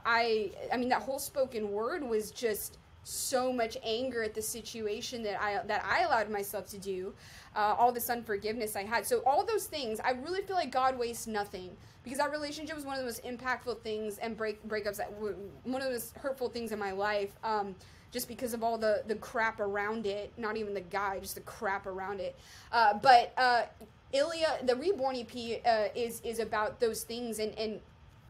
I mean, that whole spoken word was just so much anger at the situation that I allowed myself to do, all this unforgiveness I had. So all those things, I really feel like God wastes nothing, because that relationship was one of the most impactful things, and breakups that were one of the most hurtful things in my life, just because of all the crap around it. Not even the guy, just the crap around it. Ilya, the Reborn EP, is about those things, and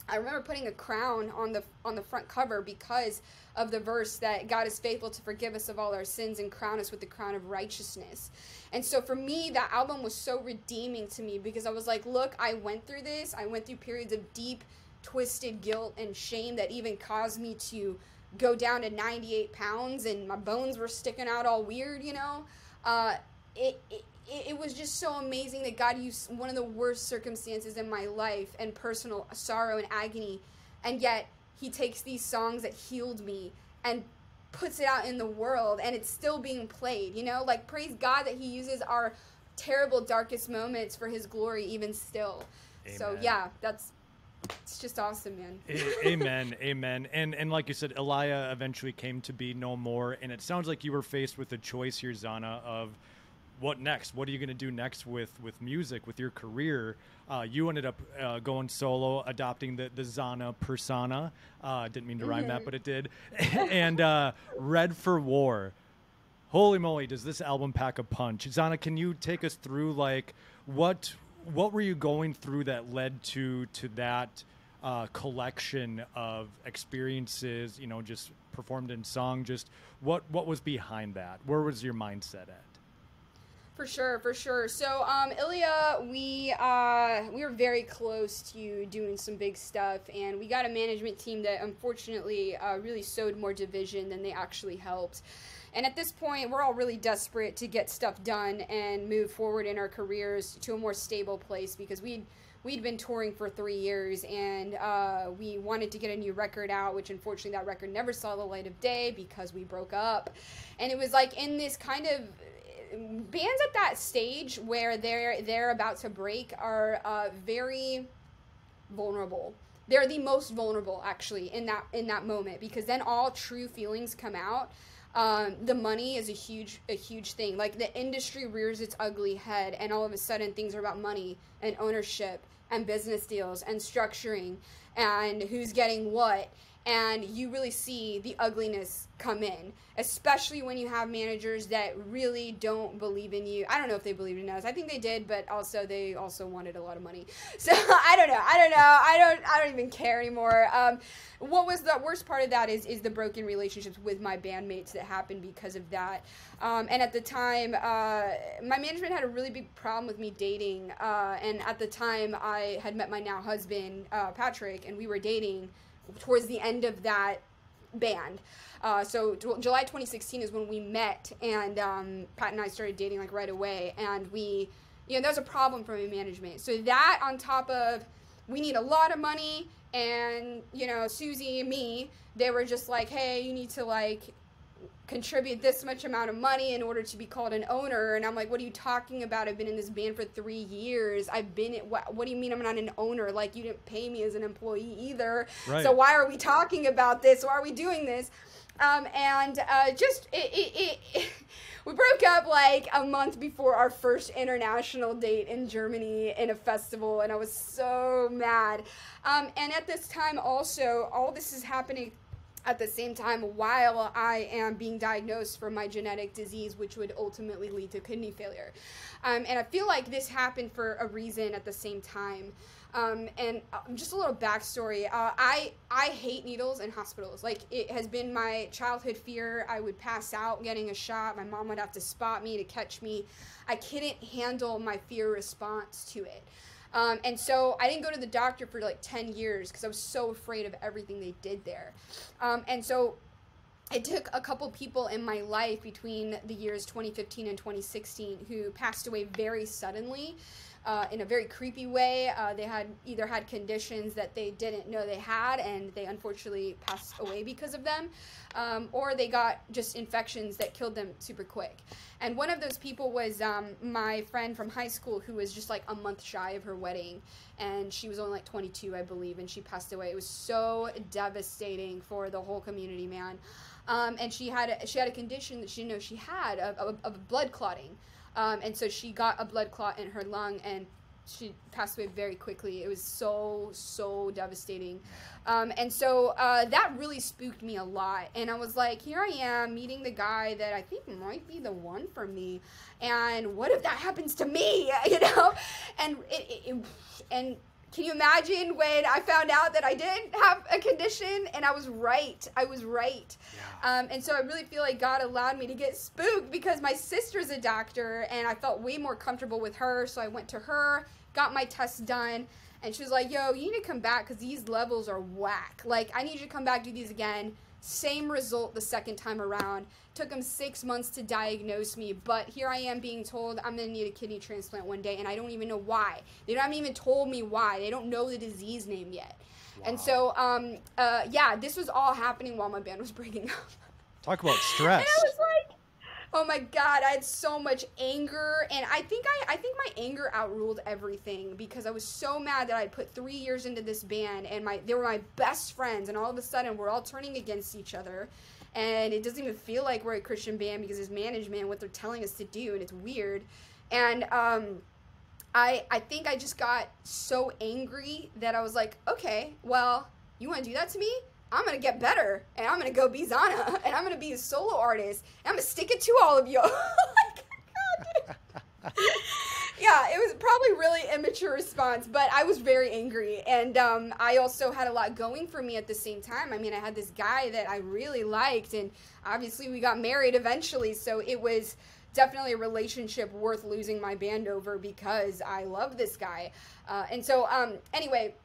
I remember putting a crown on the front cover because of the verse that God is faithful to forgive us of all our sins and crown us with the crown of righteousness. And so for me, that album was so redeeming to me, because I was like, look, I went through this. I went through periods of deep, twisted guilt and shame that even caused me to go down to 98 pounds, and my bones were sticking out all weird, you know? It was just so amazing that God used one of the worst circumstances in my life and personal sorrow and agony, and yet he takes these songs that healed me and puts it out in the world, and it's still being played, you know? Like, praise God that he uses our terrible, darkest moments for his glory even still. Amen. So yeah, it's just awesome, man. Amen. Amen. And like you said, Elia eventually came to be no more, and it sounds like you were faced with a choice here, Zahna, of what next? What are you going to do next with music, with your career? You ended up going solo, adopting the Zahna persona. Didn't mean to rhyme that, but it did. And Red for War. Holy moly, does this album pack a punch? Zahna, can you take us through, like, what were you going through that led to that collection of experiences, you know, just performed in song? Just what was behind that? Where was your mindset at? For sure. So, Ilya, we were very close to doing some big stuff, and we got a management team that unfortunately really sowed more division than they actually helped. And at this point, we're all really desperate to get stuff done and move forward in our careers to a more stable place, because we'd been touring for 3 years, and we wanted to get a new record out, which unfortunately that record never saw the light of day because we broke up. And it was like in this kind of bands at that stage where they're about to break are very vulnerable. They're the most vulnerable, actually, in that moment, because then all true feelings come out. The money is a huge thing. Like, the industry rears its ugly head, and all of a sudden things are about money and ownership and business deals and structuring and who's getting what. And you really see the ugliness come in, especially when you have managers that really don't believe in you. I don't know if they believed in us. I think they did, but also they also wanted a lot of money. So I don't know. I don't even care anymore. What was the worst part of that is the broken relationships with my bandmates that happened because of that. And at the time, my management had a really big problem with me dating. And at the time, I had met my now husband, Patrick, and we were dating towards the end of that band. So July 2016 is when we met, and Pat and I started dating like right away, and we, that was a problem for my management. So that, on top of, we need a lot of money, and Susie and me, they were just like, hey, you need to like contribute this much amount of money in order to be called an owner. And I'm like, what are you talking about? I've been in this band for 3 years. What do you mean I'm not an owner? Like, you didn't pay me as an employee either. Right. So why are we talking about this? Why are we doing this? We broke up like a month before our first international date in Germany in a festival, and I was so mad. And at this time also, all this is happening at the same time while I am being diagnosed for my genetic disease, which would ultimately lead to kidney failure. And I feel like this happened for a reason at the same time. And just a little backstory. I hate needles in hospitals. Like, it has been my childhood fear. I would pass out getting a shot. My mom would have to spot me to catch me. I couldn't handle my fear response to it. And so I didn't go to the doctor for like 10 years because I was so afraid of everything they did there. And so it took a couple people in my life between the years 2015 and 2016 who passed away very suddenly. In a very creepy way. They had either had conditions that they didn't know they had, and they unfortunately passed away because of them, or they got just infections that killed them super quick. And one of those people was my friend from high school, who was just like a month shy of her wedding, and she was only like 22, I believe, and she passed away. It was so devastating for the whole community, man. And she had a condition that she didn't know she had of blood clotting. And so she got a blood clot in her lung, and she passed away very quickly. It was so devastating. And so that really spooked me a lot. And I was like, here I am meeting the guy that I think might be the one for me. And what if that happens to me? You know? And can you imagine when I found out that I did have a condition? And I was right. Yeah. And so I really feel like God allowed me to get spooked because my sister's a doctor, and I felt way more comfortable with her. So I went to her, got my test done, and she was like, yo, you need to come back because these levels are whack. Like, I need you to come back, do these again. Same result the second time around. Took them 6 months to diagnose me, but here I am being told I'm going to need a kidney transplant one day, and I don't even know why. They haven't even told me why. They don't know the disease name yet. Wow. And so, yeah, this was all happening while my band was breaking up. Talk about stress. And I was like, oh my God, I had so much anger, and I think my anger outruled everything because I was so mad that I'd put 3 years into this band, and they were my best friends, and all of a sudden we're all turning against each other, and it doesn't even feel like we're a Christian band because it's management, what they're telling us to do, and it's weird. And I think I just got so angry that I was like, okay, well, you want to do that to me? I'm going to get better, and I'm going to go be Zahna, and I'm going to be a solo artist, and I'm going to stick it to all of you. Like, God. Yeah, it was probably really immature response, but I was very angry, and I also had a lot going for me at the same time. I mean, I had this guy that I really liked, and obviously we got married eventually, so it was definitely a relationship worth losing my band over because I love this guy. And so, anyway,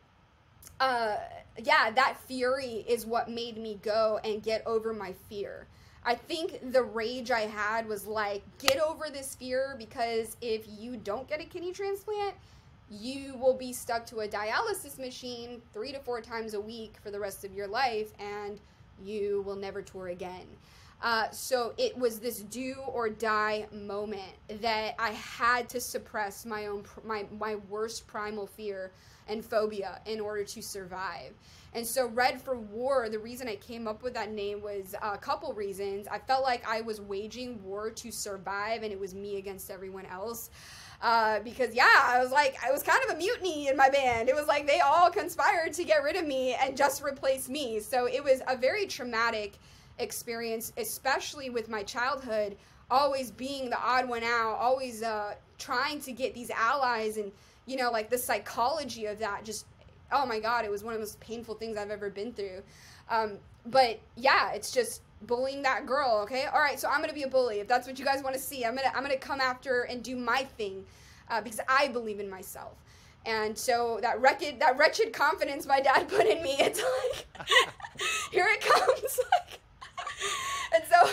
yeah, that fury is what made me go and get over my fear. I think the rage I had was like, get over this fear, because if you don't get a kidney transplant, you will be stuck to a dialysis machine 3 to 4 times a week for the rest of your life, and you will never tour again. So it was this do or die moment that I had to suppress my own, my worst primal fear and phobia in order to survive. And so Red for War, the reason I came up with that name was a couple reasons. I felt like I was waging war to survive, and it was me against everyone else. Because yeah, I was kind of a mutiny in my band. It was like they all conspired to get rid of me and just replace me. So it was a very traumatic experience, especially with my childhood, always being the odd one out, always trying to get these allies, and you know, like the psychology of that, just, oh my God, it was one of the most painful things I've ever been through. But yeah, it's just bullying that girl. Okay, all right, so I'm gonna be a bully. If that's what you guys want to see, I'm gonna come after and do my thing, because I believe in myself. And so that wretched confidence my dad put in me, it's like, here it comes. Like, and so,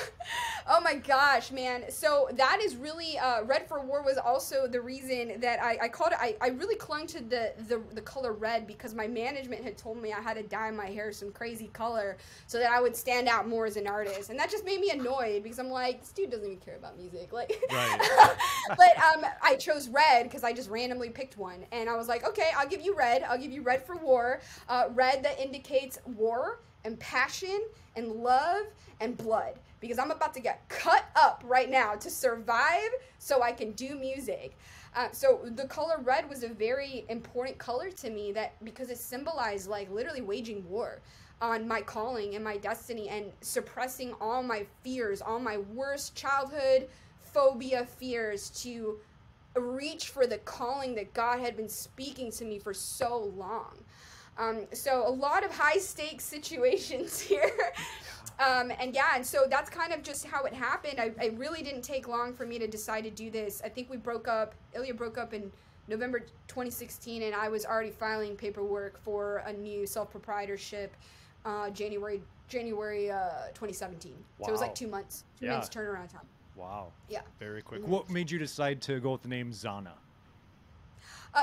oh my gosh, man. So that is really, Red for War was also the reason that I called it, I really clung to the color red because my management had told me I had to dye my hair some crazy color so that I would stand out more as an artist. And that just made me annoyed because I'm like, this dude doesn't even care about music. Like, right. But I chose red because I just randomly picked one. And I was like, okay, I'll give you red. I'll give you Red for War. Red that indicates war and passion and love and blood, because I'm about to get cut up right now to survive so I can do music. So the color red was a very important color to me, that because it symbolized like literally waging war. on my calling and my destiny, and suppressing all my fears, all my worst childhood phobia fears, to reach for the calling that God had been speaking to me for so long. So a lot of high stakes situations here. And so that's kind of just how it happened. I really didn't take long for me to decide to do this. I think Ilya broke up in November 2016, and I was already filing paperwork for a new self-proprietorship January 2017. Wow. So it was like 2 months turnaround time. Wow. Yeah. Very quick. What made you decide to go with the name Zahna?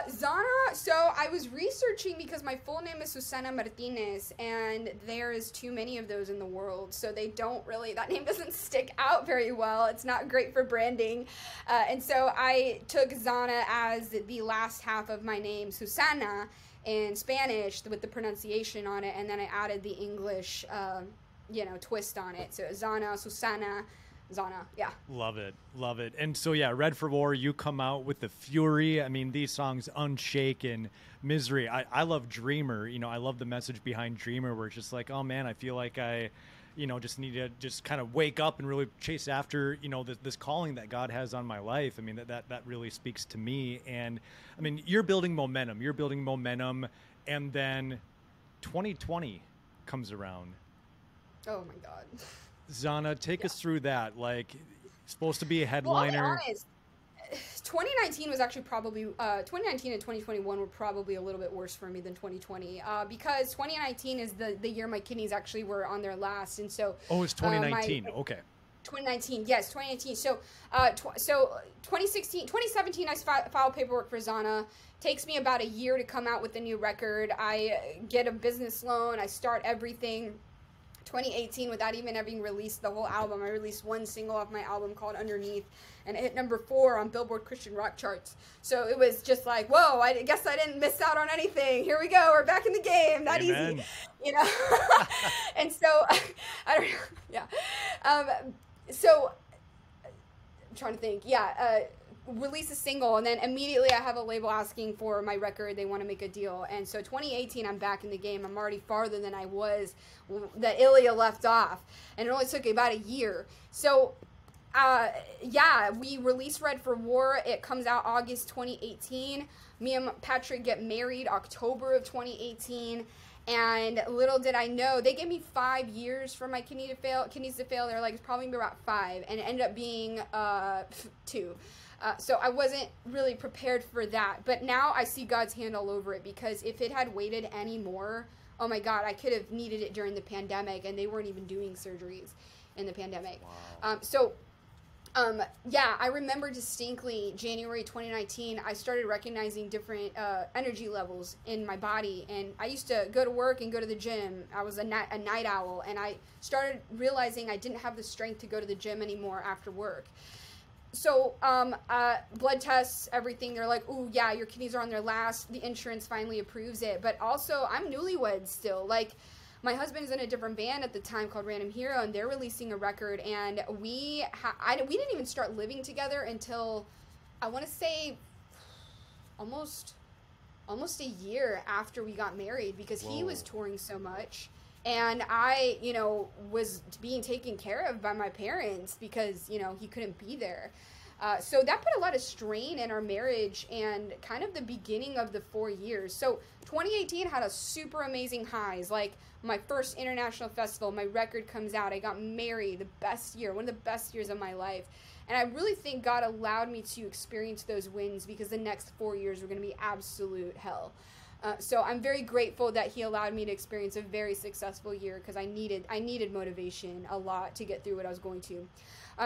Zahna, so I was researching because my full name is Susana Martinez, and there is too many of those in the world, so that name doesn't stick out very well. It's not great for branding. And so I took Zahna as the last half of my name, Susana, in Spanish with the pronunciation on it, and then I added the English, twist on it. So Zahna, Susana, Zahna, yeah. Love it. And so, Red for War, you come out with the fury. I mean, these songs, Unshaken, Misery. I love Dreamer. I love the message behind Dreamer, where it's just like, oh man, I feel like I, just need to just kind of wake up and really chase after, this calling that God has on my life. I mean, that really speaks to me. And I mean, you're building momentum, and then 2020 comes around. Oh my God. Zahna, take us through that. Like, supposed to be a headliner. Well, I'll be honest, 2019 was actually probably 2019 and 2021 were probably a little bit worse for me than 2020 because 2019 is the year my kidneys actually were on their last, and so it's 2019. Okay. 2019, yes, 2019. So 2017, I filed paperwork for Zahna. Takes me about a year to come out with the new record. I get a business loan. I start everything. 2018, without even having released the whole album, I released one single off my album called Underneath, and it hit number 4 on Billboard Christian Rock charts. So it was just like, whoa, I guess I didn't miss out on anything. Here we go, we're back in the game. Not Amen. Easy, And so I don't know. Yeah. So I'm trying to think. Release a single, and then immediately I have a label asking for my record. They want to make a deal, and so 2018 I'm back in the game. I'm already farther than I was that Ilya left off, and it only took about a year. So we released Red for War. It comes out August 2018. Me and Patrick get married October of 2018. And little did I know, they gave me 5 years for my kidneys to fail. They're like, it's probably gonna be about 5, and it ended up being 2. So I wasn't really prepared for that. But now I see God's hand all over it, because if it had waited any more, oh my God, I could have needed it during the pandemic, and they weren't even doing surgeries in the pandemic. Wow. I remember distinctly January 2019, I started recognizing different energy levels in my body. And I used to go to work and go to the gym. I was a night owl, and I started realizing I didn't have the strength to go to the gym anymore after work. So blood tests, everything, they're like, ooh, yeah, your kidneys are on their last. The insurance finally approves it. But also, I'm newlywed still. Like, my husband's in a different band at the time called Random Hero, and they're releasing a record. And we didn't even start living together until, I want to say, almost a year after we got married, because he was touring so much. And I, was being taken care of by my parents because, he couldn't be there. So that put a lot of strain in our marriage and kind of the beginning of the 4 years. So 2018 had a super amazing highs, like my first international festival, my record comes out, I got married, the best year, one of the best years of my life. And I really think God allowed me to experience those wins, because the next 4 years were going to be absolute hell. So I'm very grateful that he allowed me to experience a very successful year, because I needed motivation a lot to get through what I was going to.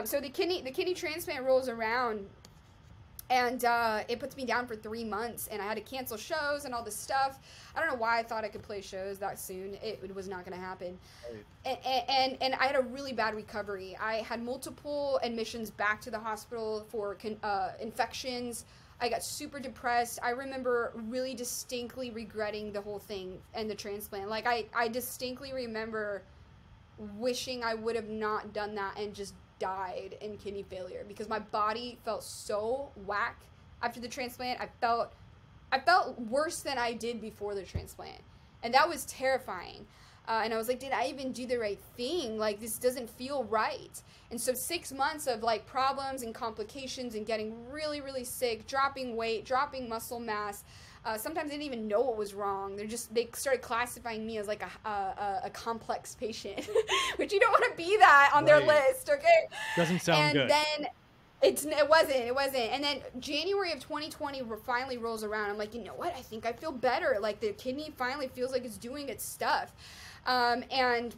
So the kidney transplant rolls around, and it puts me down for 3 months, and I had to cancel shows and all this stuff. I don't know why I thought I could play shows that soon. It was not going to happen. Right. And I had a really bad recovery. I had multiple admissions back to the hospital for infections. I got super depressed. I remember really distinctly regretting the whole thing and the transplant. Like, I distinctly remember wishing I would have not done that and just died in kidney failure, because my body felt so whack after the transplant. I felt worse than I did before the transplant, and that was terrifying. And I was like, did I even do the right thing? Like, this doesn't feel right. And so 6 months of like problems and complications and getting really, really sick, dropping weight, dropping muscle mass. Sometimes they didn't even know what was wrong. They started classifying me as like a complex patient, which you don't want to be that on their list, okay? Doesn't sound good. And then it wasn't. And then January of 2020 finally rolls around. I'm like, you know what? I think I feel better. Like the kidney finally feels like it's doing its stuff. And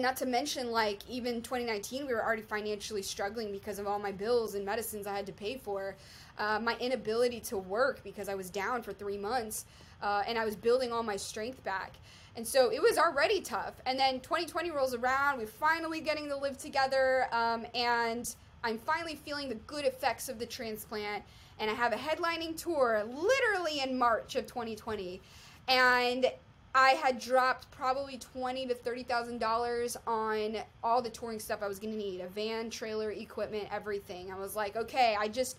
not to mention, like, even 2019, we were already financially struggling because of all my bills and medicines I had to pay for. My inability to work because I was down for 3 months, and I was building all my strength back. And so it was already tough. And then 2020 rolls around. We're finally getting to live together, and I'm finally feeling the good effects of the transplant. And I have a headlining tour literally in March of 2020. And I had dropped probably $20,000 to $30,000 on all the touring stuff I was going to need. A van, trailer, equipment, everything. I was like, okay, I just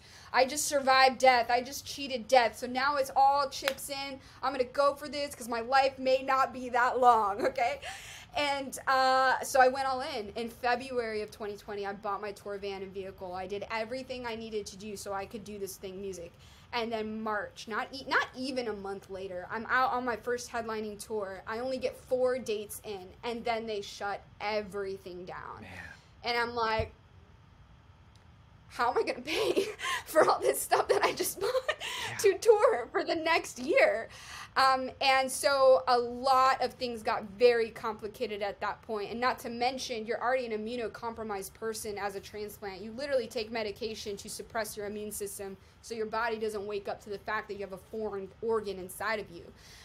survived death. I just cheated death. So now it's all chips in. I'm going to go for this because my life may not be that long, okay? And so I went all in. In February of 2020, I bought my tour van and vehicle. I did everything I needed to do so I could do this thing, music. And then March, not even a month later, I'm out on my first headlining tour. I only get 4 dates in, and then they shut everything down. Man. And I'm like, how am I going to pay for all this stuff that I just bought to tour for the next year? And so a lot of things got very complicated at that point. And not to mention, you're already an immunocompromised person as a transplant. You literally take medication to suppress your immune system so your body doesn't wake up to the fact that you have a foreign organ inside of you.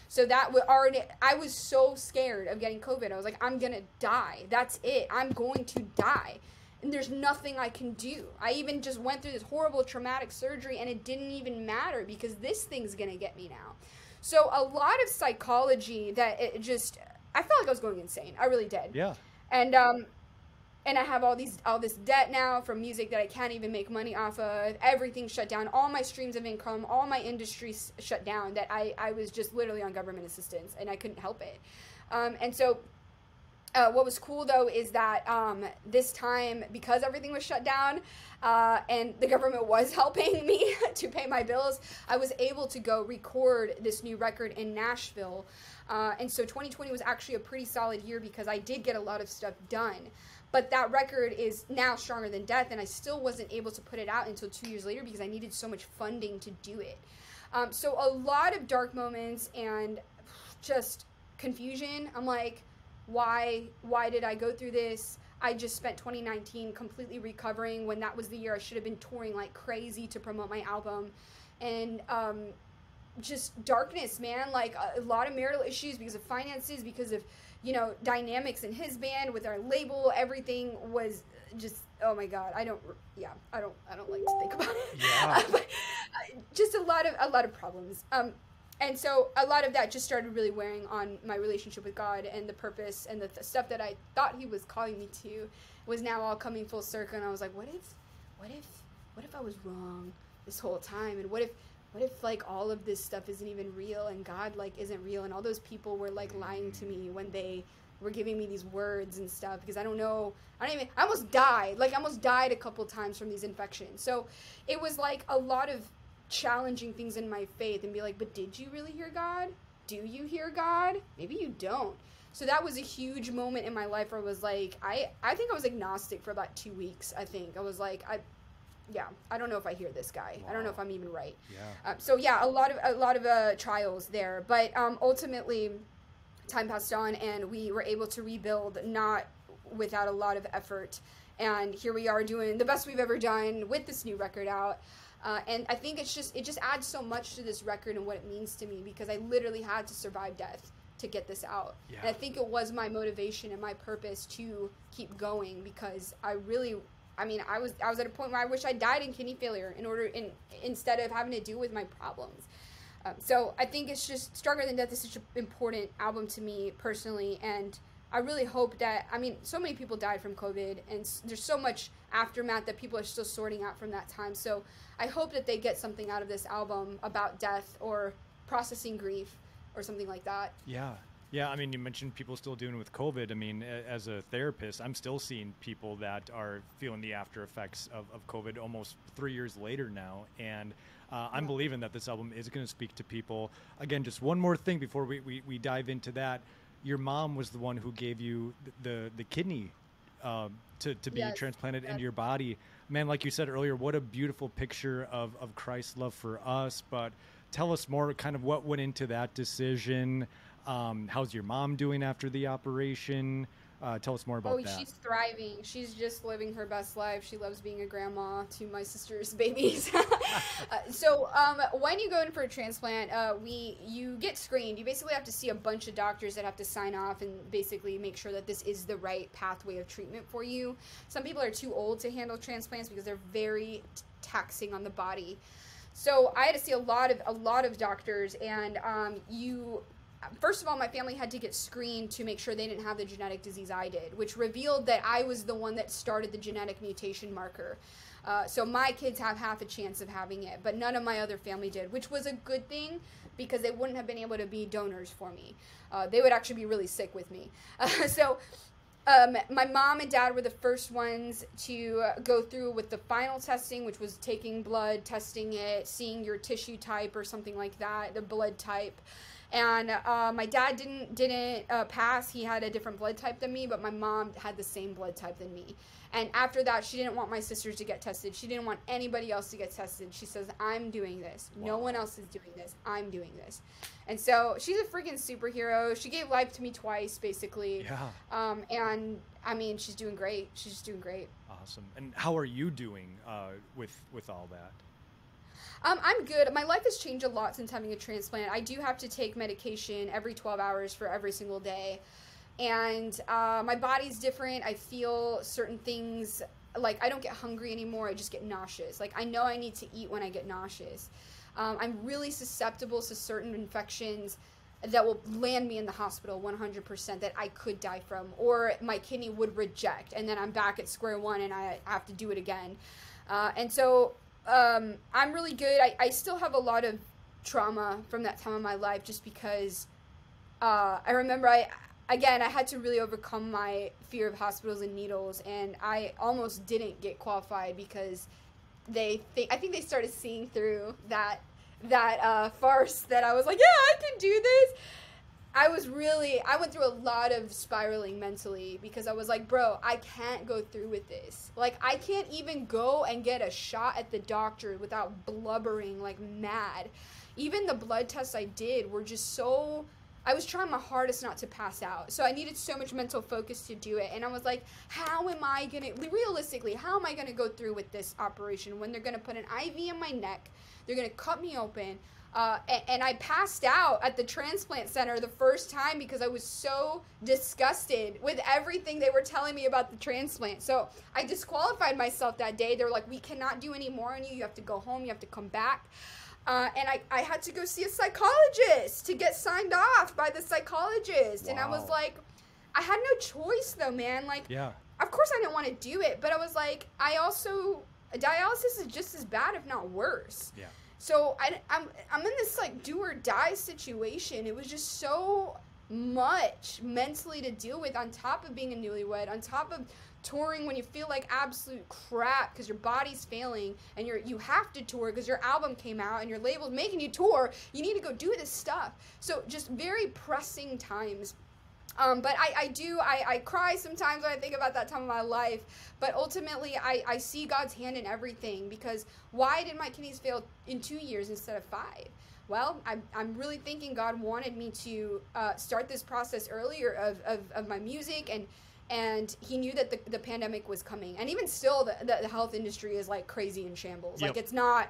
So I was so scared of getting COVID. I was like, I'm going to die. That's it. I'm going to die. And there's nothing I can do. I even just went through this horrible traumatic surgery, and it didn't even matter because this thing's going to get me now. So a lot of psychology that I felt like I was going insane. I really did. Yeah. And I have all this debt now from music that I can't even make money off of. Everything shut down. All my streams of income, all my industries shut down. That I was just literally on government assistance, and I couldn't help it. And so what was cool, though, is that this time, because everything was shut down and the government was helping me to pay my bills, I was able to go record this new record in Nashville. And so 2020 was actually a pretty solid year because I did get a lot of stuff done. But that record is now Stronger Than Death, and I still wasn't able to put it out until 2 years later because I needed so much funding to do it. So a lot of dark moments and just confusion. I'm like, why did I go through this? I just spent 2019 completely recovering when that was the year I should have been touring like crazy to promote my album. And just darkness, man, like a lot of marital issues because of finances, because of, dynamics in his band with our label. Everything was just, oh my God, I don't like to think about it. Yeah. But just a lot of problems. And so a lot of that just started really wearing on my relationship with God, and the purpose and the stuff that I thought he was calling me to was now all coming full circle. And I was like, what if I was wrong this whole time? And what if like all of this stuff isn't even real, and God like isn't real, and all those people were like lying to me when they were giving me these words and stuff, because I almost died a couple times from these infections. So it was like a lot of challenging things in my faith and be like, but did you really hear God? Do you hear God? Maybe you don't. So that was a huge moment in my life where I was like, I think I was agnostic for about 2 weeks. I think I was like, I don't know if I hear this guy. Wow. I don't know if I'm even right. Yeah. A lot of trials there, but ultimately time passed on and we were able to rebuild, not without a lot of effort. And here we are doing the best we've ever done with this new record out. And I think it just adds so much to this record and what it means to me, because I literally had to survive death to get this out. Yeah. And I think it was my motivation and my purpose to keep going, because I was at a point where I wish I died in kidney failure instead of having to deal with my problems. So I think it's just Stronger Than Death is such an important album to me personally, and I really hope that, so many people died from COVID, and there's so much aftermath that people are still sorting out from that time. So I hope that they get something out of this album about death or processing grief or something like that. Yeah. Yeah, I mean, you mentioned people still dealing with COVID. I mean, as a therapist, I'm still seeing people that are feeling the after effects of COVID almost 3 years later now. And I'm believing that this album is going to speak to people. Again, just one more thing before we dive into that. Your mom was the one who gave you the kidney to be transplanted into your body. Man, like you said earlier, what a beautiful picture of Christ's love for us. But tell us more, kind of what went into that decision. How's your mom doing after the operation? Tell us more about that. She's thriving. She's just living her best life. She loves being a grandma to my sister's babies. So when you go in for a transplant, you get screened. You basically have to see a bunch of doctors that have to sign off and basically make sure that this is the right pathway of treatment for you. Some people are too old to handle transplants because they're very taxing on the body. So I had to see a lot of doctors, and first of all, my family had to get screened to make sure they didn't have the genetic disease I did, which revealed that I was the one that started the genetic mutation marker. So my kids have half a chance of having it, but none of my other family did, which was a good thing because they wouldn't have been able to be donors for me. They would actually be really sick with me. My mom and dad were the first ones to go through with the final testing, which was taking blood, testing it, seeing your tissue type or something like that, the blood type. And my dad didn't pass. He had a different blood type than me, but my mom had the same blood type than me. And after that, she didn't want my sisters to get tested. She didn't want anybody else to get tested. She says, I'm doing this. Wow. No one else is doing this. I'm doing this. And so she's a freaking superhero. She gave life to me twice, basically. Yeah. And I mean, she's doing great. She's just doing great. Awesome. And how are you doing with all that? I'm good. My life has changed a lot since having a transplant. I do have to take medication every 12 hours for every single day. And my body's different. I feel certain things, like I don't get hungry anymore. I just get nauseous. Like I know I need to eat when I get nauseous. I'm really susceptible to certain infections that will land me in the hospital 100%, that I could die from, or my kidney would reject. And then I'm back at square one and I have to do it again. And so I'm really good. I still have a lot of trauma from that time of my life just because I remember I had to really overcome my fear of hospitals and needles, and I almost didn't get qualified because I think they started seeing through that farce that I was like, yeah, I can do this. I went through a lot of spiraling mentally because I was like, bro, I can't go through with this. Like, I can't even go and get a shot at the doctor without blubbering like mad. Even the blood tests I did were just I was trying my hardest not to pass out. So I needed so much mental focus to do it. And I was like, realistically, how am I going to go through with this operation when they're going to put an IV in my neck? They're going to cut me open. And I passed out at the transplant center the first time because I was so disgusted with everything they were telling me about the transplant. So I disqualified myself that day. They were like, we cannot do any more on you. You have to go home. You have to come back. And I had to go see a psychologist to get signed off by the psychologist. Wow. And I was like, I had no choice though, man. Like, yeah. Of course I didn't want to do it, but I was like, dialysis is just as bad, if not worse. Yeah. So I'm in this like do or die situation. It was just so much mentally to deal with, on top of being a newlywed, on top of touring when you feel like absolute crap because your body's failing and you have to tour because your album came out and your label's making you tour. You need to go do this stuff. So just very pressing times. But I cry sometimes when I think about that time of my life, but ultimately I see God's hand in everything, because why did my kidneys fail in 2 years instead of 5? Well, I'm really thinking God wanted me to start this process earlier of my music, and he knew that the pandemic was coming. And even still, the health industry is like crazy in shambles. Yep. Like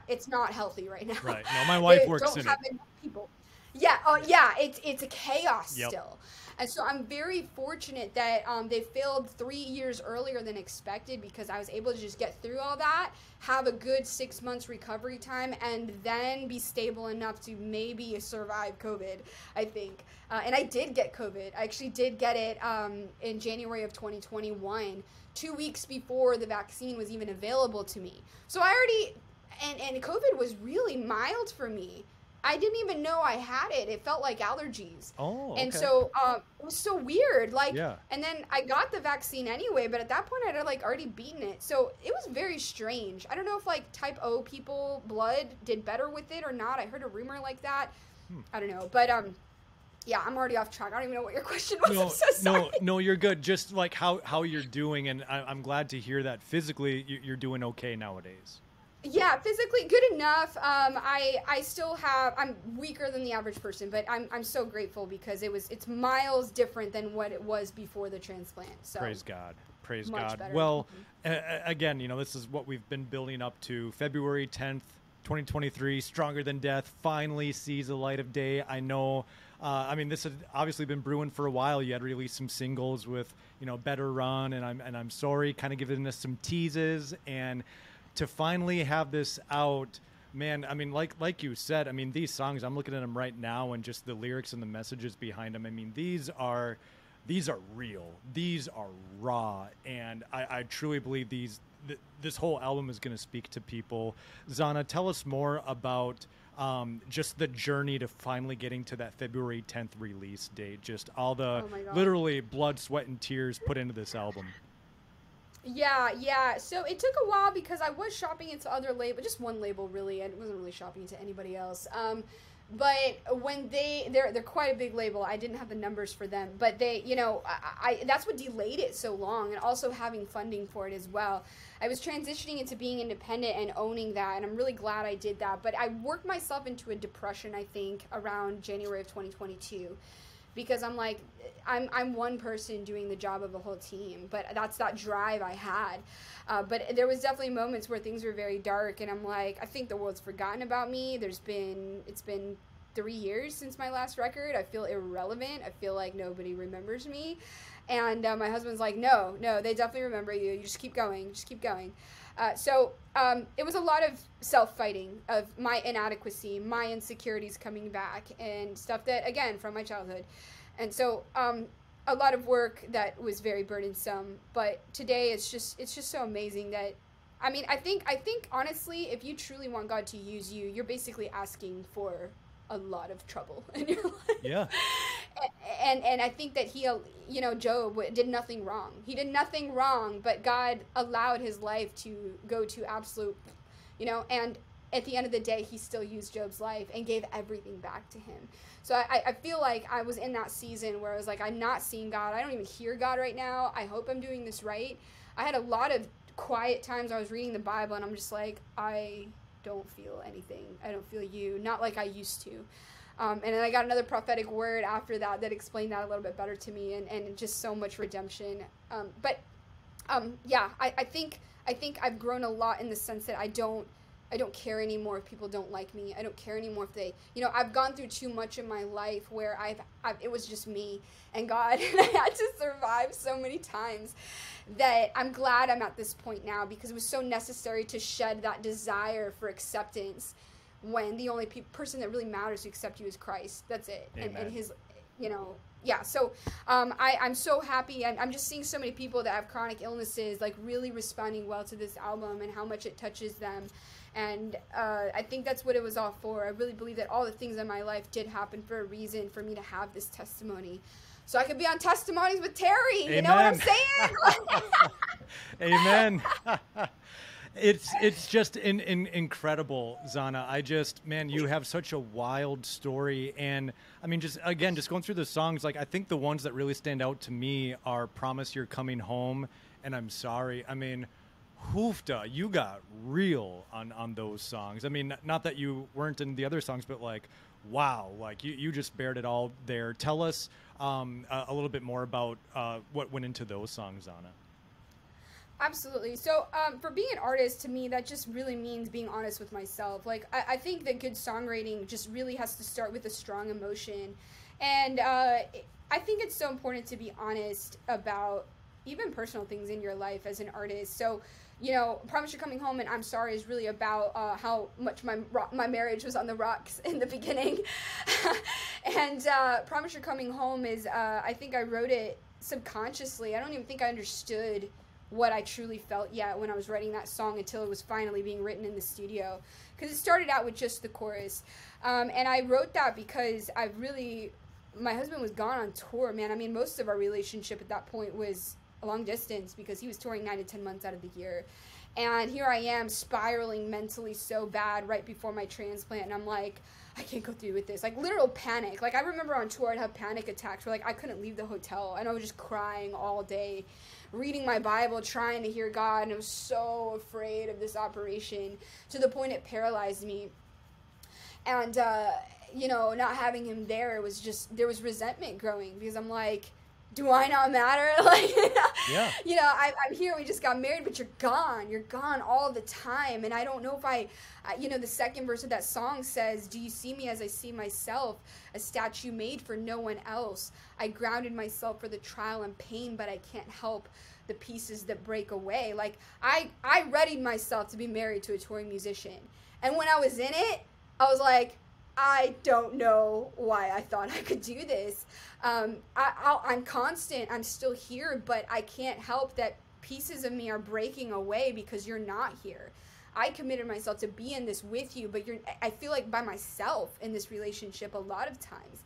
it's not healthy right now. Right. No, my wife works in it. People. Yeah. Yeah. It's a chaos yep. still. And so I'm very fortunate that they failed 3 years earlier than expected, because I was able to just get through all that, have a good 6 months recovery time, and then be stable enough to maybe survive COVID, I think. And I did get COVID. I actually did get it in January of 2021, 2 weeks before the vaccine was even available to me. So I already, and COVID was really mild for me. I didn't even know I had it. It felt like allergies. Oh, okay. And so it was so weird. Like, Yeah. and then I got the vaccine anyway, but at that point I'd like already beaten it. So it was very strange. I don't know if like type O people blood did better with it or not. I heard a rumor like that. I don't know. But yeah, I'm already off track. I don't even know what your question was. I'm so sorry. No, you're good. Just like how you're doing, and I'm glad to hear that physically you're doing okay nowadays. Yeah, physically good enough. I still have, I'm weaker than the average person, but I'm so grateful because it's miles different than what it was before the transplant. So praise God. Praise much God. better. Well, again, this is what we've been building up to. February 10th, 2023, Stronger Than Death finally sees the light of day. I know, this had obviously been brewing for a while. You had released some singles with, Better Run and I'm Sorry, kind of giving us some teases, and to finally have this out, man, like you said, these songs, I'm looking at them right now and just the lyrics and the messages behind them. These are real. These are raw. And I truly believe this whole album is going to speak to people. Zahna, tell us more about just the journey to finally getting to that February 10th release date. Just all the literally blood, sweat, and tears put into this album. Yeah. So it took a while because I was shopping into other labels, just one label really. I wasn't really shopping into anybody else. But when they're quite a big label. I didn't have the numbers for them, but they, that's what delayed it so long, and also having funding for it as well. I was transitioning into being independent and owning that, and I'm really glad I did that. But I worked myself into a depression, I think, around January of 2022. Because I'm like, I'm one person doing the job of a whole team, but that's that drive I had. But there was definitely moments where things were very dark, and I'm like, I think the world's forgotten about me. It's been 3 years since my last record. I feel irrelevant. I feel like nobody remembers me. And my husband's like, no, they definitely remember you. You just keep going. So it was a lot of self-fighting of my inadequacy, my insecurities coming back, and stuff that, again, from my childhood. And so a lot of work that was very burdensome. But today it's just so amazing that, I think honestly, if you truly want God to use you, you're basically asking for a lot of trouble in your life. Yeah. And I think that Job did nothing wrong. He did nothing wrong, but God allowed his life to go to absolute, and at the end of the day, he still used Job's life and gave everything back to him. So I feel like I was in that season where I was like, I'm not seeing God. I don't even hear God right now. I hope I'm doing this right. I had a lot of quiet times I was reading the Bible, and I'm just like, I don't feel anything. I don't feel you. Not like I used to. And then I got another prophetic word after that explained that a little bit better to me, and just so much redemption. Yeah, I think I've grown a lot in the sense that I don't care anymore if people don't like me. I don't care anymore if they, I've gone through too much in my life where it was just me and God, and I had to survive so many times that I'm glad I'm at this point now, because it was so necessary to shed that desire for acceptance when the only person that really matters to accept you is Christ. That's it. Amen. And his, yeah. So I'm so happy, and I'm just seeing so many people that have chronic illnesses like really responding well to this album and how much it touches them. And I think that's what it was all for. I really believe that all the things in my life did happen for a reason, for me to have this testimony. So I could be on Testimonies with Terry. Amen. You know what I'm saying? Amen. It's just incredible, Zahna. You have such a wild story. And just going through the songs, like I think the ones that really stand out to me are Promise You're Coming Home and I'm Sorry. Hoofda, you got real on those songs. Not that you weren't in the other songs, but like, wow, like you just bared it all there. Tell us a little bit more about what went into those songs, Zahna. Absolutely. So for being an artist, to me, that just really means being honest with myself. Like, I think that good songwriting just really has to start with a strong emotion. And I think it's so important to be honest about even personal things in your life as an artist. So, Promise You're Coming Home and I'm Sorry is really about how much my marriage was on the rocks in the beginning. And Promise You're Coming Home is, I think I wrote it subconsciously. I don't even think I understood what I truly felt yet when I was writing that song until it was finally being written in the studio. Because it started out with just the chorus. And I wrote that because my husband was gone on tour, man. I mean, most of our relationship at that point was a long distance because he was touring 9 to 10 months out of the year. And here I am spiraling mentally so bad right before my transplant. And I'm like, I can't go through with this. Like, literal panic. Like, I remember on tour I'd have panic attacks where, like, I couldn't leave the hotel. And I was just crying all day, reading my Bible, trying to hear God. And I was so afraid of this operation to the point it paralyzed me. And, you know, not having him there was just, there was resentment growing because I'm like, do I not matter? Like, yeah. You know, I'm here, we just got married, but you're gone all the time. And I don't know if you know, the second verse of that song says, do you see me as I see myself, a statue made for no one else? I grounded myself for the trial and pain, but I can't help the pieces that break away. Like, I readied myself to be married to a touring musician. And when I was in it, I was like, I don't know why I thought I could do this. I'm constant. I'm still here, but I can't help that pieces of me are breaking away because you're not here. I committed myself to be in this with you, but I feel like by myself in this relationship a lot of times.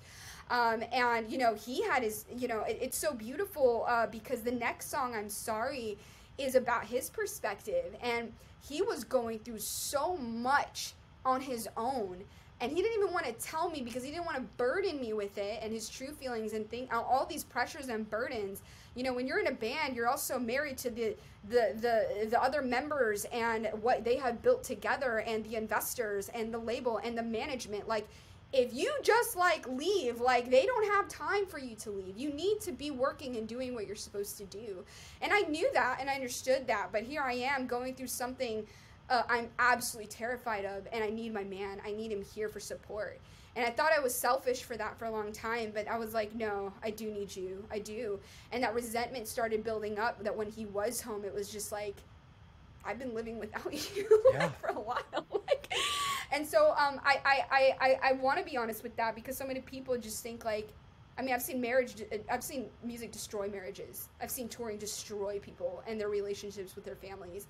And, you know, he had his, you know, it's so beautiful because the next song, I'm Sorry, is about his perspective. And he was going through so much on his own. And he didn't even want to tell me because he didn't want to burden me with it and his true feelings and all these pressures and burdens. You know, when you're in a band, you're also married to the other members and what they have built together and the investors and the label and the management. Like, if you just like leave, like, they don't have time for you to leave. You need to be working and doing what you're supposed to do. And I knew that and I understood that. But here I am going through something I'm absolutely terrified of, and I need my man. I need him here for support. And I thought I was selfish for that for a long time, but I was like, no, I do need you. I do. And that resentment started building up that when he was home, it was just like, I've been living without you like, for a while. Like, and so I want to be honest with that because so many people just think like, I mean, I've seen music destroy marriages. I've seen touring destroy people and their relationships with their families.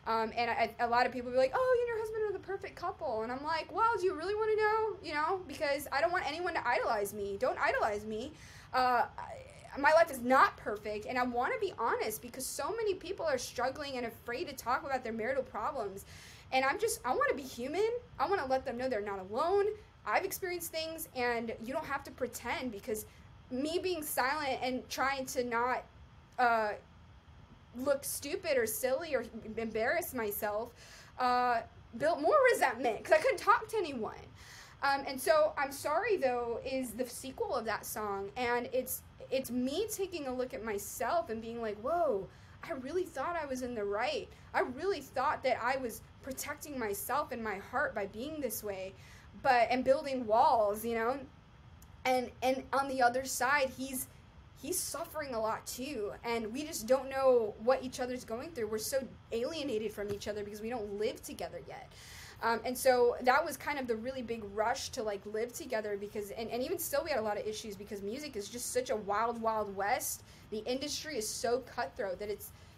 And a lot of people be like, oh, you and your husband are the perfect couple. And I'm like, well, do you really want to know? You know, because I don't want anyone to idolize me. Don't idolize me. My life is not perfect. And I want to be honest because so many people are struggling and afraid to talk about their marital problems. And I want to be human. I want to let them know they're not alone. I've experienced things and you don't have to pretend because me being silent and trying to not look stupid or silly or embarrass myself built more resentment because I couldn't talk to anyone. And so I'm Sorry, though, is the sequel of that song. And it's me taking a look at myself and being like, whoa, I really thought I was in the right. I really thought that I was protecting myself and my heart by being this way. And building walls, you know, and on the other side, he's suffering a lot too, and we just don't know what each other's going through. We're so alienated from each other because we don't live together yet. And so that was kind of the really big rush to like live together because, and even still we had a lot of issues because music is just such a wild, wild west. The industry is so cutthroat that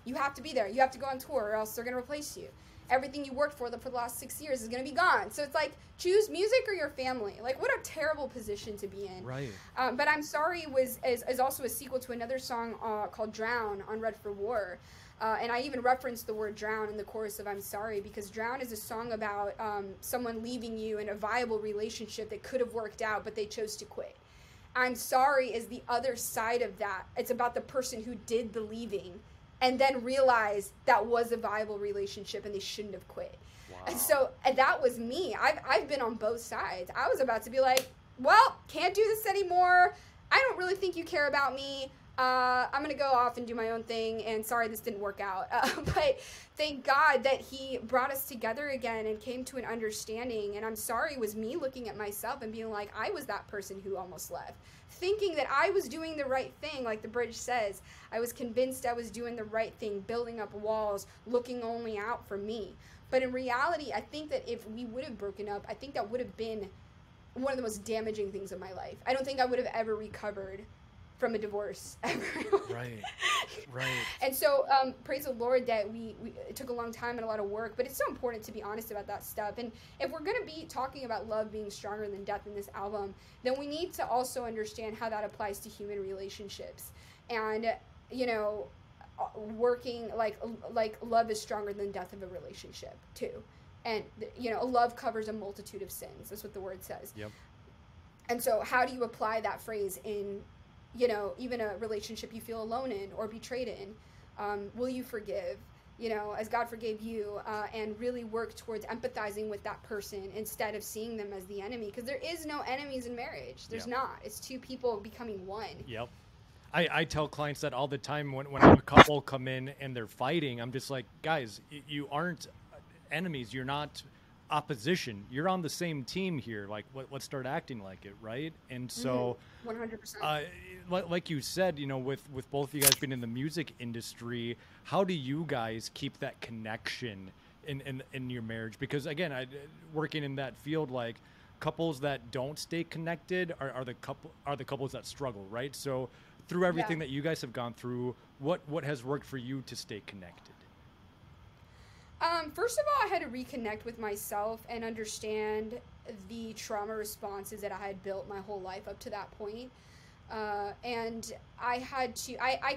you have to be there. You have to go on tour or else they're going to replace you. Everything you worked for the last 6 years is going to be gone. So it's like, choose music or your family. Like, what a terrible position to be in. Right. But I'm Sorry is also a sequel to another song called Drown on Red for War. And I even referenced the word drown in the chorus of I'm Sorry because Drown is a song about someone leaving you in a viable relationship that could have worked out, but they chose to quit. I'm Sorry is the other side of that. It's about the person who did the leaving and then realized that was a viable relationship and they shouldn't have quit. Wow. And so that was me. I've been on both sides. I was about to be like, well, can't do this anymore. I don't really think you care about me. I'm going to go off and do my own thing, and sorry this didn't work out. But thank God that he brought us together again and came to an understanding, and I'm Sorry was me looking at myself and being like, I was that person who almost left, thinking that I was doing the right thing, like the bridge says. I was convinced I was doing the right thing, building up walls, looking only out for me. But in reality, I think that if we would have broken up, I think that would have been one of the most damaging things of my life. I don't think I would have ever recovered from a divorce ever. Right. And so praise the Lord that it took a long time and a lot of work, but it's so important to be honest about that stuff. And if we're going to be talking about love being stronger than death in this album, then we need to also understand how that applies to human relationships. And, you know, working like love is stronger than death of a relationship too. And, you know, love covers a multitude of sins. That's what the word says. Yep. And so how do you apply that phrase in, you know, even a relationship you feel alone in or betrayed in? Will you forgive, you know, as God forgave you, and really work towards empathizing with that person instead of seeing them as the enemy? Because there is no enemies in marriage. There's not. It's two people becoming one. Yep. I tell clients that all the time when I have a couple come in and they're fighting. I'm just like, guys, you aren't enemies. You're not opposition. You're on the same team here. Like, let's start acting like it, right? And so 100%. Like you said, you know, with both of you guys being in the music industry, how do you guys keep that connection in your marriage? Because again, working in that field, like couples that don't stay connected are the couples that struggle, right? So through everything that you guys have gone through, what has worked for you to stay connected? First of all, I had to reconnect with myself and understand the trauma responses that I had built my whole life up to that point. And I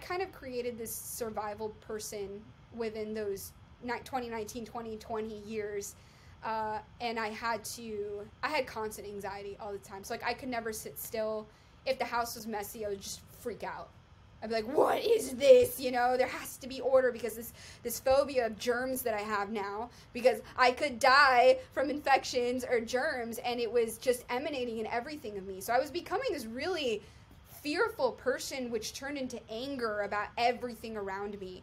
kind of created this survival person within those 2019, 2020 years. And I had constant anxiety all the time. So like I could never sit still. If the house was messy, I would just freak out. I'd be like, what is this? You know, there has to be order because this phobia of germs that I have now, because I could die from infections or germs, and it was just emanating in everything of me. So I was becoming this really fearful person, which turned into anger about everything around me.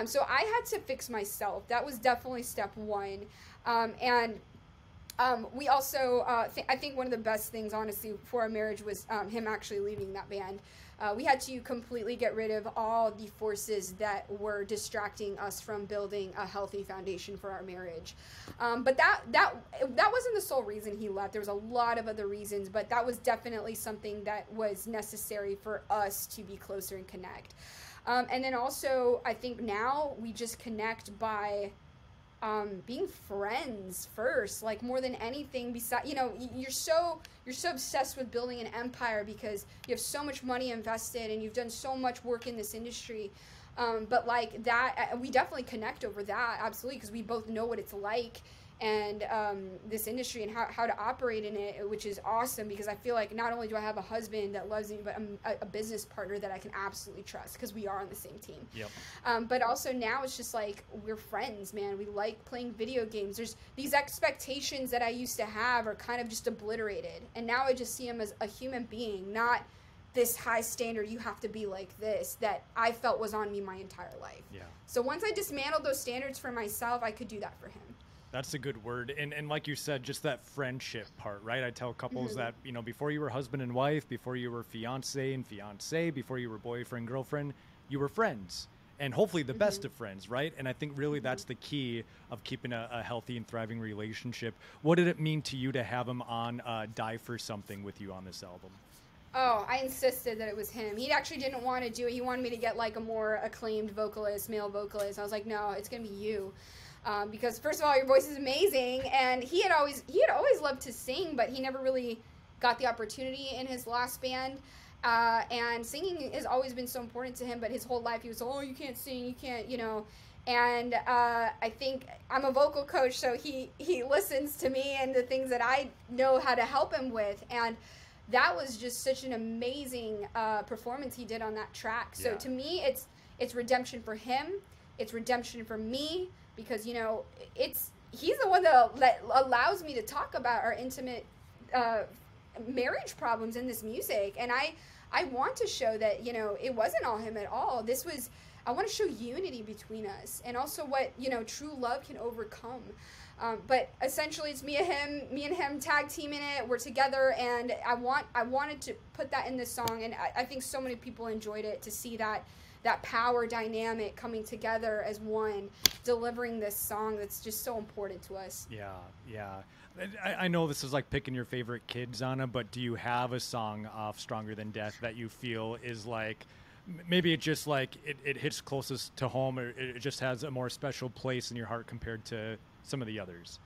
So I had to fix myself. That was definitely step one. We also, I think one of the best things, honestly, for our marriage was him actually leaving that band. We had to completely get rid of all the forces that were distracting us from building a healthy foundation for our marriage. But that wasn't the sole reason he left. There was a lot of other reasons, but that was definitely something that was necessary for us to be closer and connect. And then also, I think now we just connect by being friends first, like more than anything. Besides, you know, you're so obsessed with building an empire because you have so much money invested and you've done so much work in this industry. But like that, we definitely connect over that, absolutely, because we both know what it's like and this industry and how to operate in it, which is awesome because I feel like not only do I have a husband that loves me, but a business partner that I can absolutely trust because we are on the same team. Yep. But also now it's just like we're friends, man. We like playing video games. There's these expectations that I used to have are kind of just obliterated, and now I just see him as a human being, not this high standard, you have to be like this, that I felt was on me my entire life. Yeah. So once I dismantled those standards for myself, I could do that for him. That's a good word. And like you said, just that friendship part, right? I tell couples that, you know, before you were husband and wife, before you were fiance and fiancé, before you were boyfriend, girlfriend, you were friends. And hopefully the best of friends, right? And I think really that's the key of keeping a healthy and thriving relationship. What did it mean to you to have him on Die for Something with you on this album? Oh, I insisted that it was him. He actually didn't want to do it. He wanted me to get like a more acclaimed vocalist, male vocalist. I was like, no, it's going to be you. Because first of all, your voice is amazing, and he had always loved to sing, but he never really got the opportunity in his last band. And singing has always been so important to him, but his whole life he was, oh, you can't sing, you can't, you know. And I think I'm a vocal coach, so he listens to me and the things that I know how to help him with, and that was just such an amazing performance he did on that track. So to me, it's redemption for him, it's redemption for me. Because, you know, he's the one that allows me to talk about our intimate marriage problems in this music. And I want to show that, you know, it wasn't all him at all. I want to show unity between us and also what, you know, true love can overcome. But essentially it's me and him tag teaming it. We're together, and I wanted to put that in this song. And I think so many people enjoyed it, to see that that power dynamic coming together as one, delivering this song that's just so important to us. Yeah, yeah. I know this is like picking your favorite kid, Zahna, but do you have a song off Stronger Than Death that you feel is like, maybe it just like, it hits closest to home, or it just has a more special place in your heart compared to some of the others?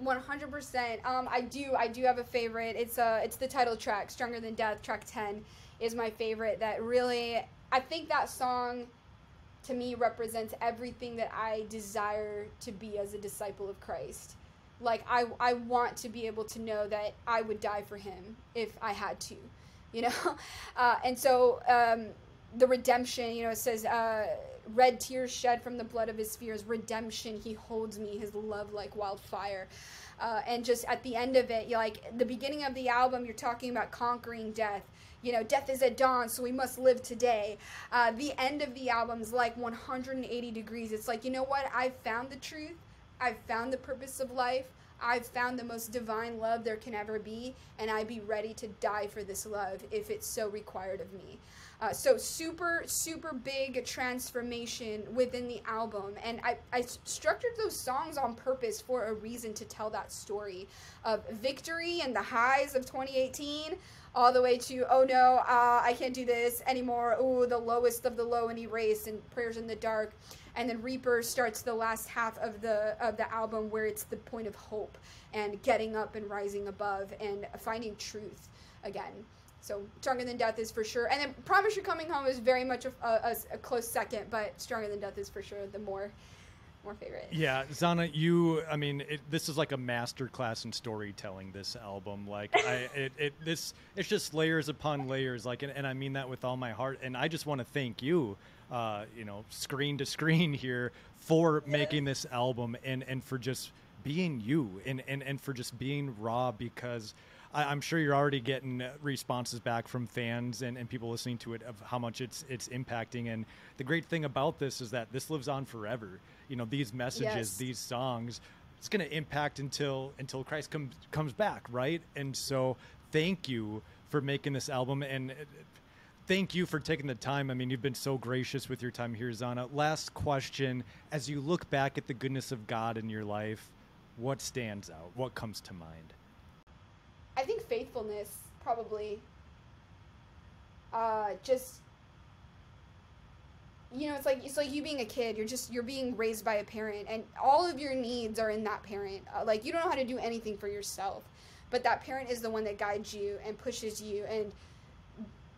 100%. I do have a favorite. It's the title track, Stronger Than Death, track 10 is my favorite. That really, I think that song to me represents everything that I desire to be as a disciple of Christ. Like, I want to be able to know that I would die for him if I had to, you know? And so the redemption, you know, it says, red tears shed from the blood of his fears, redemption, he holds me, his love like wildfire. And just at the end of it, you're like, the beginning of the album, you're talking about conquering death. You know, death is at dawn, so we must live today. The end of the album's like 180 degrees. It's like, you know what? I've found the truth. I've found the purpose of life. I've found the most divine love there can ever be, and I'd be ready to die for this love if it's so required of me. So super, super big transformation within the album. And I structured those songs on purpose for a reason, to tell that story of victory and the highs of 2018, all the way to, oh no, I can't do this anymore. Oh, the lowest of the low and erased, and prayers in the dark. And then Reaper starts the last half of the album, where it's the point of hope and getting up and rising above and finding truth again. So Stronger Than Death is for sure. And then Promise You're Coming Home is very much a close second, but Stronger Than Death is for sure the more favorite. Yeah, Zahna, this is like a master class in storytelling, this album. Like, it's just layers upon layers, like, and I mean that with all my heart. And I just want to thank you, screen to screen here, for making this album, and for just being you, and for just being raw, because I'm sure you're already getting responses back from fans and people listening to it of how much it's impacting. And the great thing about this is that this lives on forever. You know, these messages, yes, these songs, it's going to impact until Christ comes back, right? And so thank you for making this album, and thank you for taking the time. I mean, you've been so gracious with your time here, Zahna. Last question, as you look back at the goodness of God in your life, what stands out? What comes to mind? I think faithfulness, probably. It's like you being a kid. You're being raised by a parent, and all of your needs are in that parent. Like, you don't know how to do anything for yourself, but that parent is the one that guides you and pushes you, and,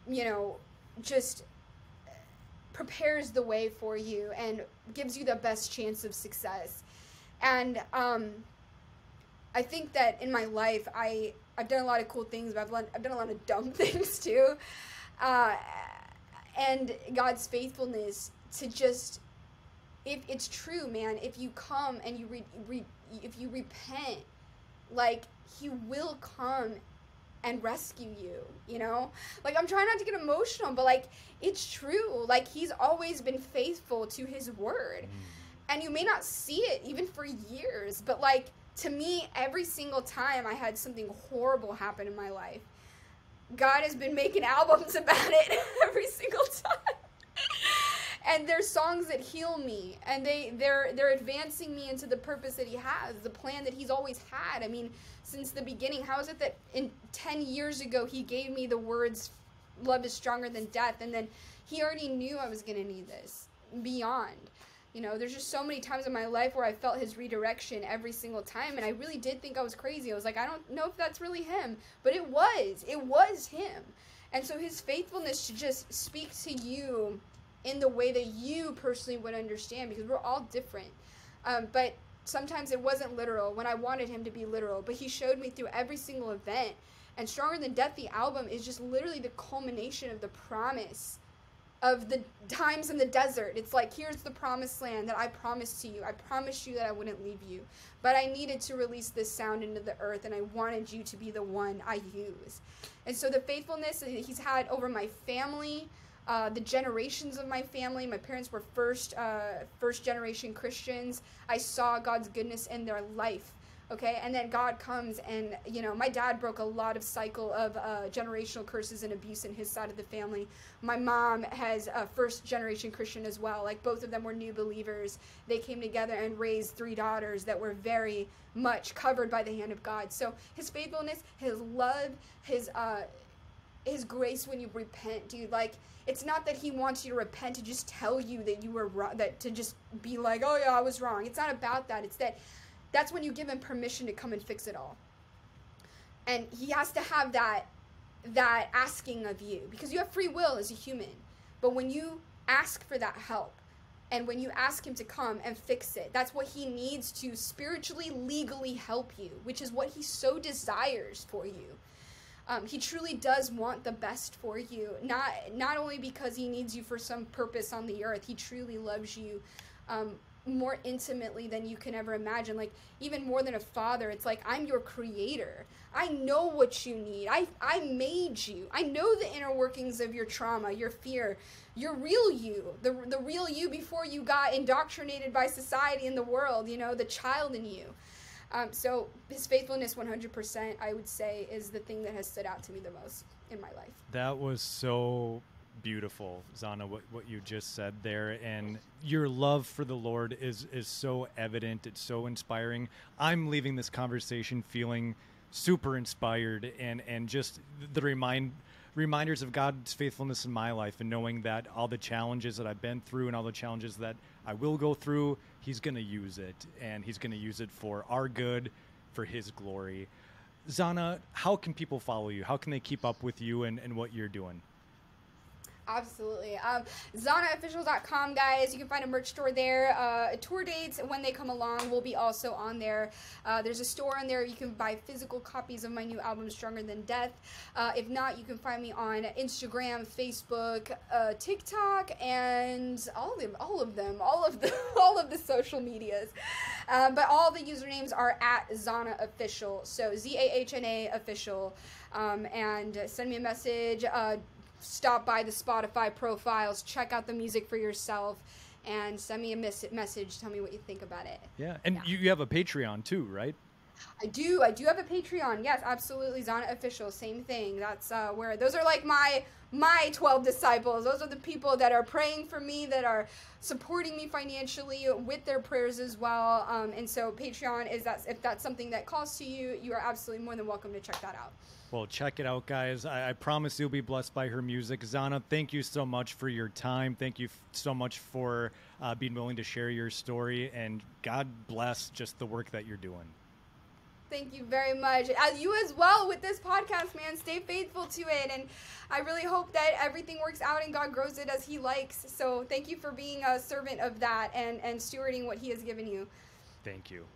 you know, just prepares the way for you and gives you the best chance of success. And I think that in my life, I've done a lot of cool things, but I've done a lot of dumb things too. And God's faithfulness to just, if it's true, man, if you come and if you repent, like, he will come and rescue you, you know? Like, I'm trying not to get emotional, but, like, it's true. Like, he's always been faithful to his word. And you may not see it even for years, but, like, to me, every single time I had something horrible happen in my life, God has been making albums about it every single time. And there's songs that heal me, and they're advancing me into the purpose that he has, the plan that he's always had. I mean, since the beginning. How is it that 10 years ago he gave me the words, love is stronger than death, and then he already knew I was going to need this beyond. You know, there's just so many times in my life where I felt his redirection every single time, and I really did think I was crazy. I was like, I don't know if that's really him, but it was him. And so his faithfulness to just speak to you in the way that you personally would understand, because we're all different. But sometimes it wasn't literal when I wanted him to be literal, but he showed me through every single event. And Stronger Than Death, the album, is just literally the culmination of the promise of the times in the desert. It's like, here's the promised land that I promised to you. I promised you that I wouldn't leave you. But I needed to release this sound into the earth, and I wanted you to be the one I use. And so the faithfulness that he's had over my family, the generations of my family. My parents were first generation Christians. I saw God's goodness in their life. Okay, and then God comes and, my dad broke a lot of cycle of generational curses and abuse in his side of the family. My mom has a first-generation Christian as well. Like, both of them were new believers. They came together and raised 3 daughters that were very much covered by the hand of God. So his faithfulness, his love, his grace when you repent, dude. Like, it's not that he wants you to repent to just tell you that you were wrong, that to just be like, oh yeah, I was wrong. It's not about that. It's that's when you give him permission to come and fix it all. And he has to have that asking of you, because you have free will as a human. But when you ask for that help, and when you ask him to come and fix it, that's what he needs to spiritually, legally help you, which is what he so desires for you. He truly does want the best for you, not only because he needs you for some purpose on the earth. He truly loves you more intimately than you can ever imagine. Like, even more than a father, it's like, I'm your creator. I know what you need. I made you. I know the inner workings of your trauma, your fear, your real you, the real you before you got indoctrinated by society and the world, the child in you. So his faithfulness 100%, I would say, is the thing that has stood out to me the most in my life. That was so beautiful, Zahna, what you just said there. And your love for the Lord is so evident. It's so inspiring. I'm leaving this conversation feeling super inspired, and just the reminders of God's faithfulness in my life, and knowing that all the challenges that I've been through and all the challenges that I will go through, he's going to use it, and he's going to use it for our good, for his glory. Zahna, how can people follow you? How can they keep up with you and what you're doing? Absolutely. ZahnaOfficial.com, guys. You can find a merch store there. Tour dates, when they come along, will be also on there. There's a store on there. You can buy physical copies of my new album, Stronger Than Death. If not, you can find me on Instagram, Facebook, TikTok, and all of the social medias. But all the usernames are at Zahna Official. So Zahna Official. And send me a message. Stop by the Spotify profiles, check out the music for yourself, and send me a message. Tell me what you think about it. Yeah, and you have a Patreon too, right? I do have a Patreon. Yes, absolutely. Zahna Official, same thing. That's where those are like my 12 disciples. Those are the people that are praying for me, that are supporting me financially with their prayers as well. And so Patreon is if that's something that calls to you, you are absolutely more than welcome to check that out. Well, check it out, guys. I promise you'll be blessed by her music. Zahna, thank you so much for your time. Thank you so much for being willing to share your story, and God bless just the work that you're doing. Thank you very much. You as well with this podcast, man. Stay faithful to it, and I really hope that everything works out and God grows it as he likes. So thank you for being a servant of that and stewarding what he has given you. Thank you.